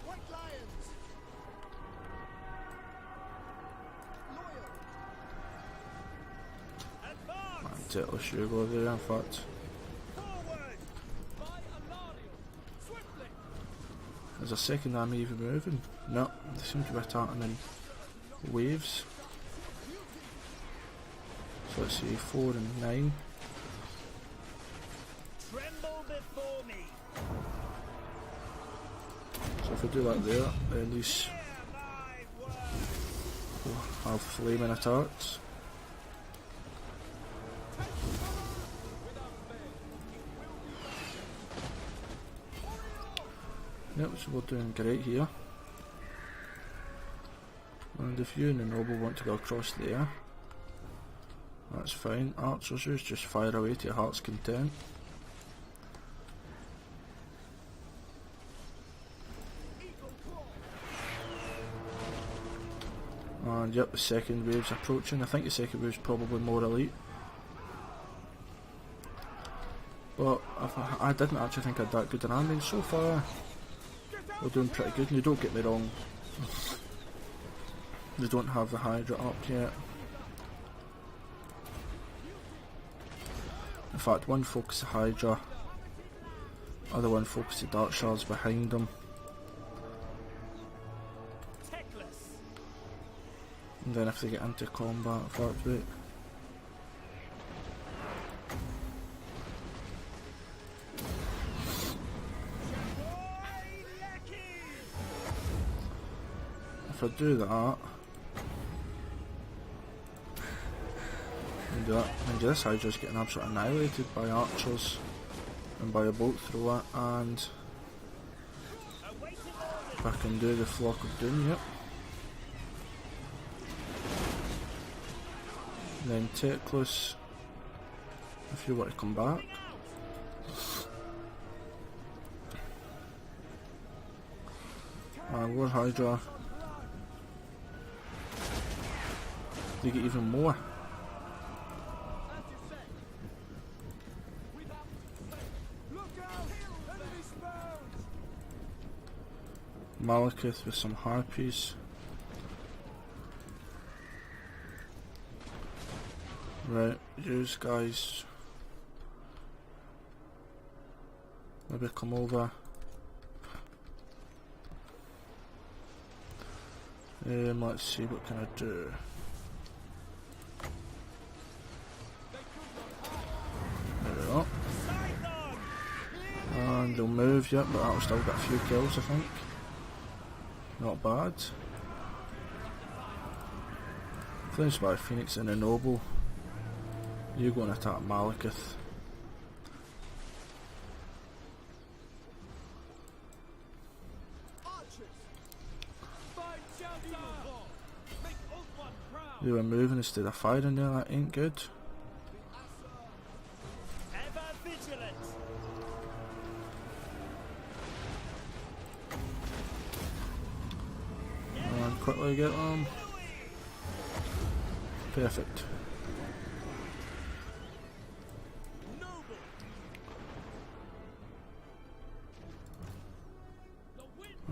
White Lions! Loyal! Advance! And Teclis, you go there, in fact. Forward! By Alarion! Swiftly! Is a second army even moving? No, they seem to be attacking in waves. So let's see, 4 and 9. Tremble before me! So if we do that there, then at least Hear my word! we'll have flaming attacks. Yep, so we're doing great here. And if you and the noble want to go across there, that's fine. Archers, just fire away to your heart's content. And yep, the second wave's approaching. I think the second wave's probably more elite. But I didn't actually think I had that good an army, and so far we're doing pretty good. And don't get me wrong, they don't have the Hydra up yet. In fact, one focus the Hydra, other one focus the Dark Shards behind them. Teclis! And then if they get into combat, in fact, wait. If I do that, and this Hydra's getting absolutely annihilated by archers and by a bolt thrower, and if I can do the Flock of Doom, yep. And then Teclis, if you want to come back. And War Hydra, they get even more. Malekith with some harpies. Right, yous guys maybe come over. Let's see, what can I do? There we go. And they'll move, yep, but that'll still get a few kills, I think. Not bad. Flames by Phoenix and a Noble. You go and attack Malekith. Archers! Find shelter! They were moving instead of firing there, that ain't good. Ever vigilant. And quickly get them. Perfect.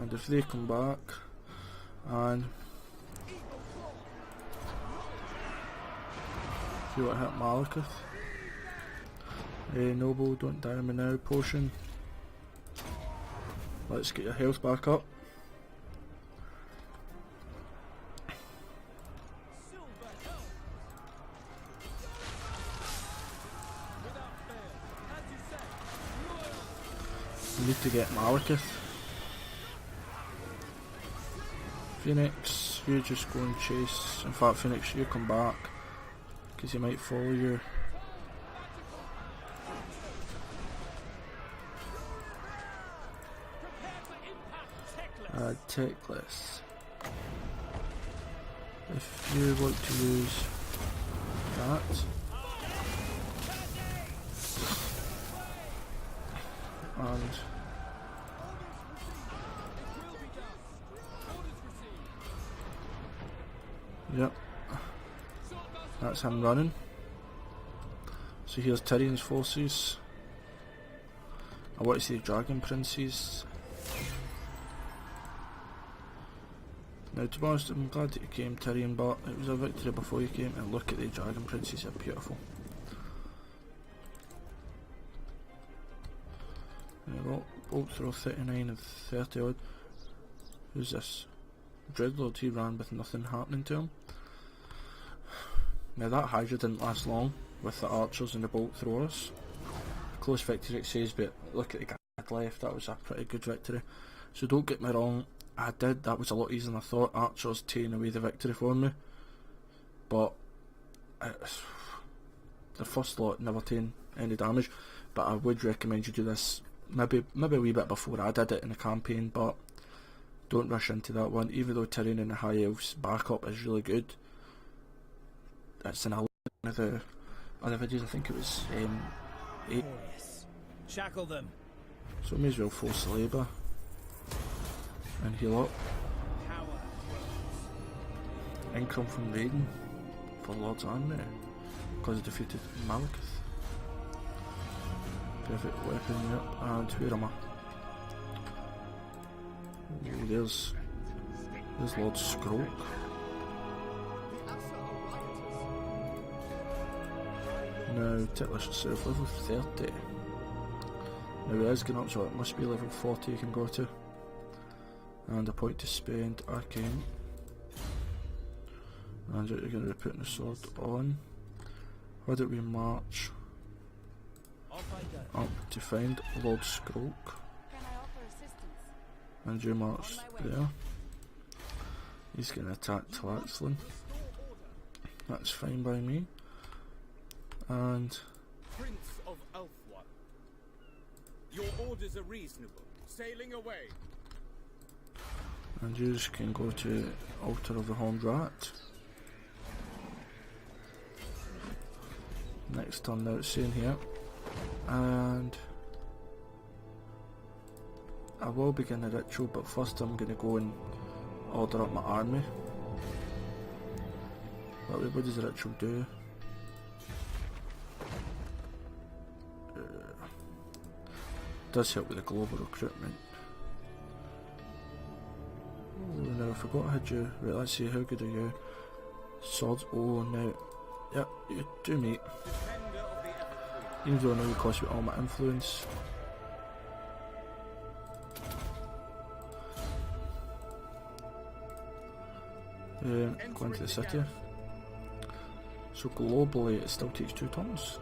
And if they come back and see what hit Malekith. Noble, don't die me now, potion. Let's get your health back up. We need to get Malekith. Phoenix, you just go and chase. In fact, Phoenix, you come back, because he might follow you. Teclis. If you want to use that. And yep, that's him running. So here's Tyrion's forces. I want to see Dragon Princes. Now to be honest, I'm glad that you came, Tyrion, but it was a victory before you came, and look at the Dragon Princes, they're beautiful. Bolt throw 39 and 30 odd. Who's this? Dreadlord, he ran with nothing happening to him. Now that Hydra didn't last long with the archers and the bolt throwers. Close victory it says, but look at the guy left, that was a pretty good victory. So don't get me wrong, that was a lot easier than I thought. Archers taking away the victory for me. But the first lot never taking any damage. But I would recommend you do this maybe a wee bit before I did it in the campaign, but don't rush into that one. Even though Tyrion and the High Elves backup is really good, it's in a lot of the other videos. I think it was 8. Shackle them. So we may as well force the labour and heal up. Income from raiding for Lord's Army because he defeated Malekith. Perfect weapon, yep. And where am I? Oh, there's Lord Scroak. Now Teclis yourself, level 30. Now it is getting up, so it must be level 40 you can go to. And a point to spend, Arcane. And you're going to be putting the sword on. Why don't we march up to find Lord Scroak? Can I offer assistance? And you march there. He's going to attack Tlaxlan. That's fine by me. And Prince of Elfwan, your orders are reasonable. Sailing away. you just can go to Altar of the Horned Rat. Next turn now it's saying here. And I will begin the ritual, but first I'm going to go and order up my army. But what does the ritual do? Does help with the global recruitment. Oh, now I forgot how you. Right, let's see, how good are you? Swords. Oh, now. Yep, you do, mate. Even though I know you cost me all my influence. Going to the city. So globally it still takes 2 turns.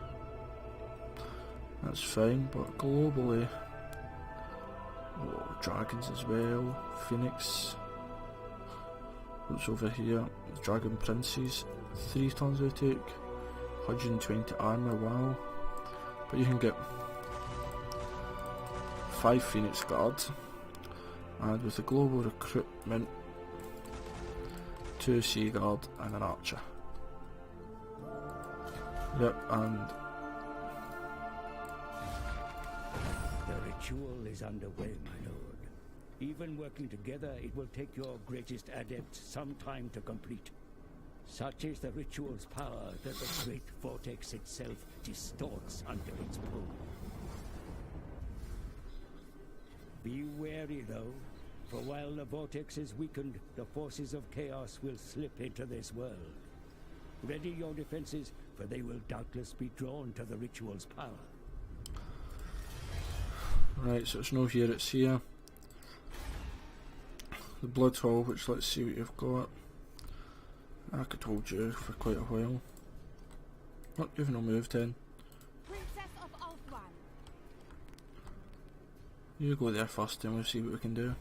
That's fine, but globally, dragons as well, Phoenix, what's over here, Dragon Princes, 3 turns they take, 120 armour, wow, but you can get 5 Phoenix guards, and with the global recruitment, 2 Sea Guard and an Archer. Yep, and The ritual is underway, my lord. Even working together, it will take your greatest adept some time to complete. Such is the ritual's power that the great vortex itself distorts under its pull. Be wary, though, for while the vortex is weakened, the forces of chaos will slip into this world. Ready your defenses, for they will doubtless be drawn to the ritual's power. right, so it's no here, it's here. The blood hall, which let's see what you've got. I could hold you for quite a while. What, you've no moved in. Princess of Ulthuan. You go there first and we'll see what we can do.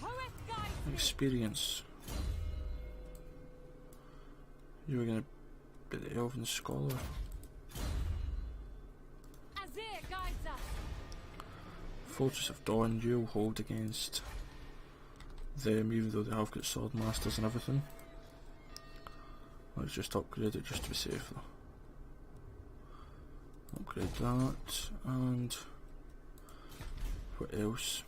Hoeth guides me. Experience. You were gonna be the Elven Scholar. Azir guides us. Fortress of Dawn, you'll hold against them even though they have got sword masters and everything. Let's just upgrade it just to be safe though. Upgrade that, and what else?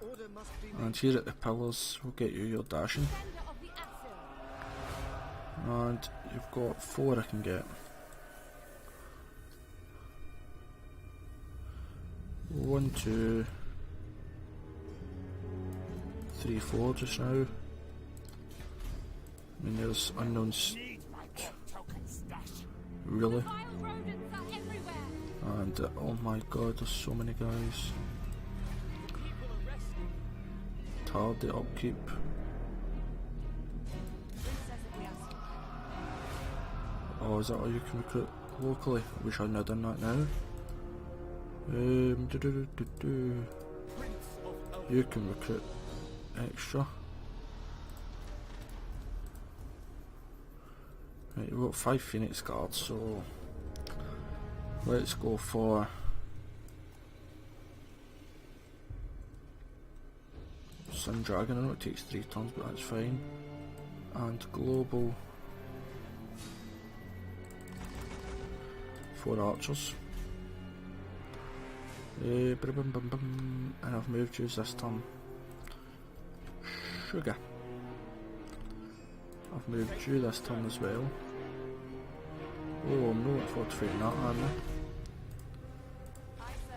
Order must be And here at the pillars we'll get you your dashing. Defender of the Asil. And you've got 4 I can get. 1, 2, 3, 4 just now. I mean there's unknowns. Really? Vile rodents are everywhere. And oh my god, there's so many guys. Hard the upkeep. Princess of the Asil. Oh, is that all you can recruit locally? I wish I'd not done that now. You can recruit extra. Right, we've got 5 Phoenix guards, so let's go for Sun Dragon. I know it takes 3 turns, but that's fine. And global 4 archers. And I've moved you this turn. Sugar. I've moved you this turn as well. Oh, I'm not fortifying that, am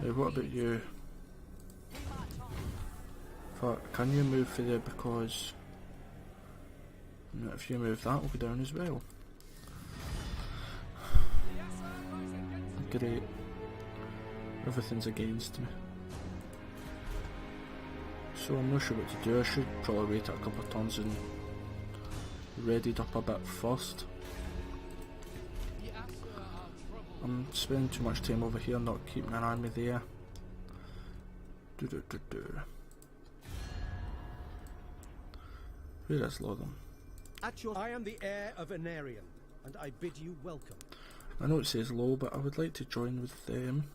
I? What about you? Can you move for there, because if you move that will go down as well. Great. Everything's against me. So I'm not sure what to do. I should probably wait a couple of turns and readied up a bit first. I'm spending too much time over here not keeping an army there. Where is Lotham? I am the heir of Anarion, and I bid you welcome. I know it says low, but I would like to join with them.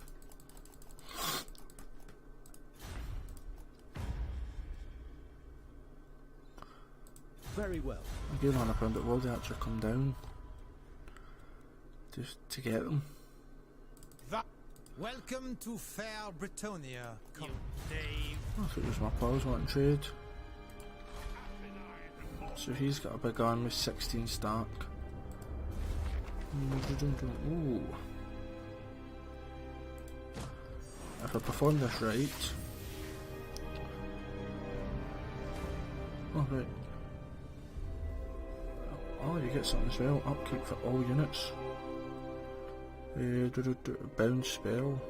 Very well. Again on a pound, but will they actually come down? Just to get them. Welcome to fair Britonia. Come. Dave. I thought it was my pals wanting trade. So he's got a big army with 16 stack. Ooh. If I perform this right. Oh right. Oh, you get something as well. Upkeep for all units. Bound spell.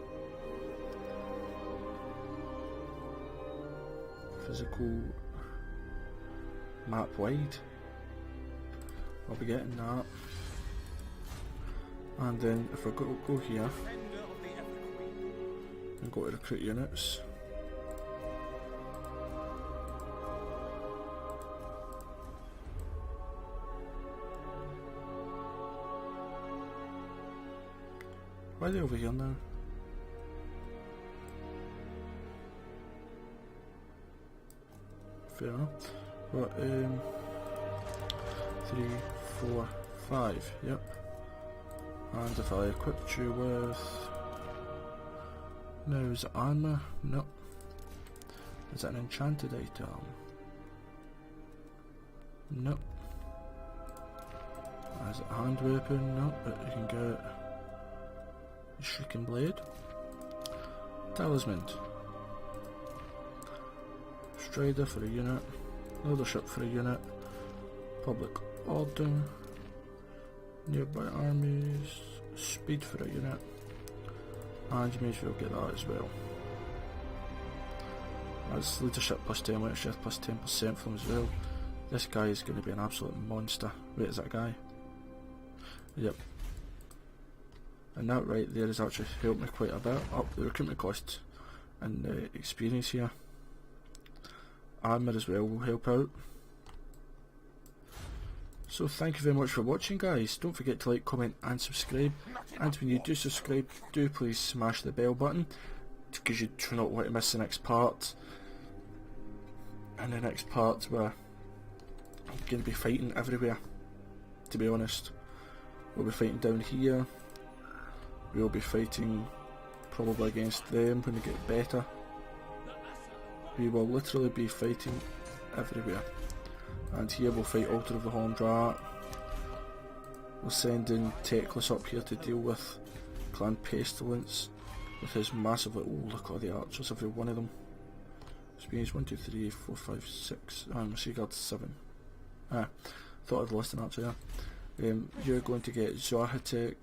Physical map wide. I'll be getting that. And then if I go here and go to recruit units. Why are they over here now? Fair enough. But 3, 4, 5. Yep. And if I equipped you with... Now, is it armour? No. Is it an enchanted item? No. Is it a hand weapon? No, but you can get a shrieking blade. Talisman. Strider for a unit. Leadership for a unit. Public order. Nearby armies. Speed for a unit. And you may as well get that as well. That's leadership plus 10, leadership plus 10% for them as well. This guy is going to be an absolute monster. Wait, is that a guy? Yep. And that right there has actually helped me quite a bit up the recruitment cost and the experience here. Armour as well will help out. So thank you very much for watching, guys. Don't forget to like, comment and subscribe. And when you do subscribe, do please smash the bell button, because you do not want to miss the next part. And the next part where I'm going to be fighting everywhere, to be honest. We'll be fighting down here. We'll be fighting probably against them when they get better. We will literally be fighting everywhere. And here we'll fight Altar of the Horned Rat. We'll send in Teclis up here to deal with Clan Pestilence with his massive, oh look at all the archers, every one of them. Experience 1, 2, 3, 4, 5, 6, Seaguard 7. Thought I'd lost an archer there. You're going to get Zorhatek,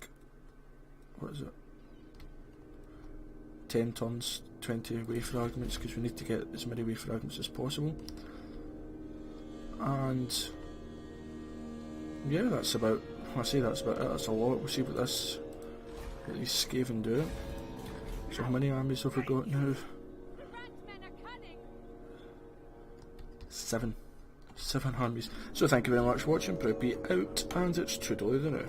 what is it? 10 tons, 20 way fragments, because we need to get as many way fragments as possible. And yeah, that's about, I say that's about it, that's a lot. We'll see what these Skaven do. So how many armies have we got now? 7 armies. So thank you very much for watching, ProudPidgezard out, and it's Toodaloo the now.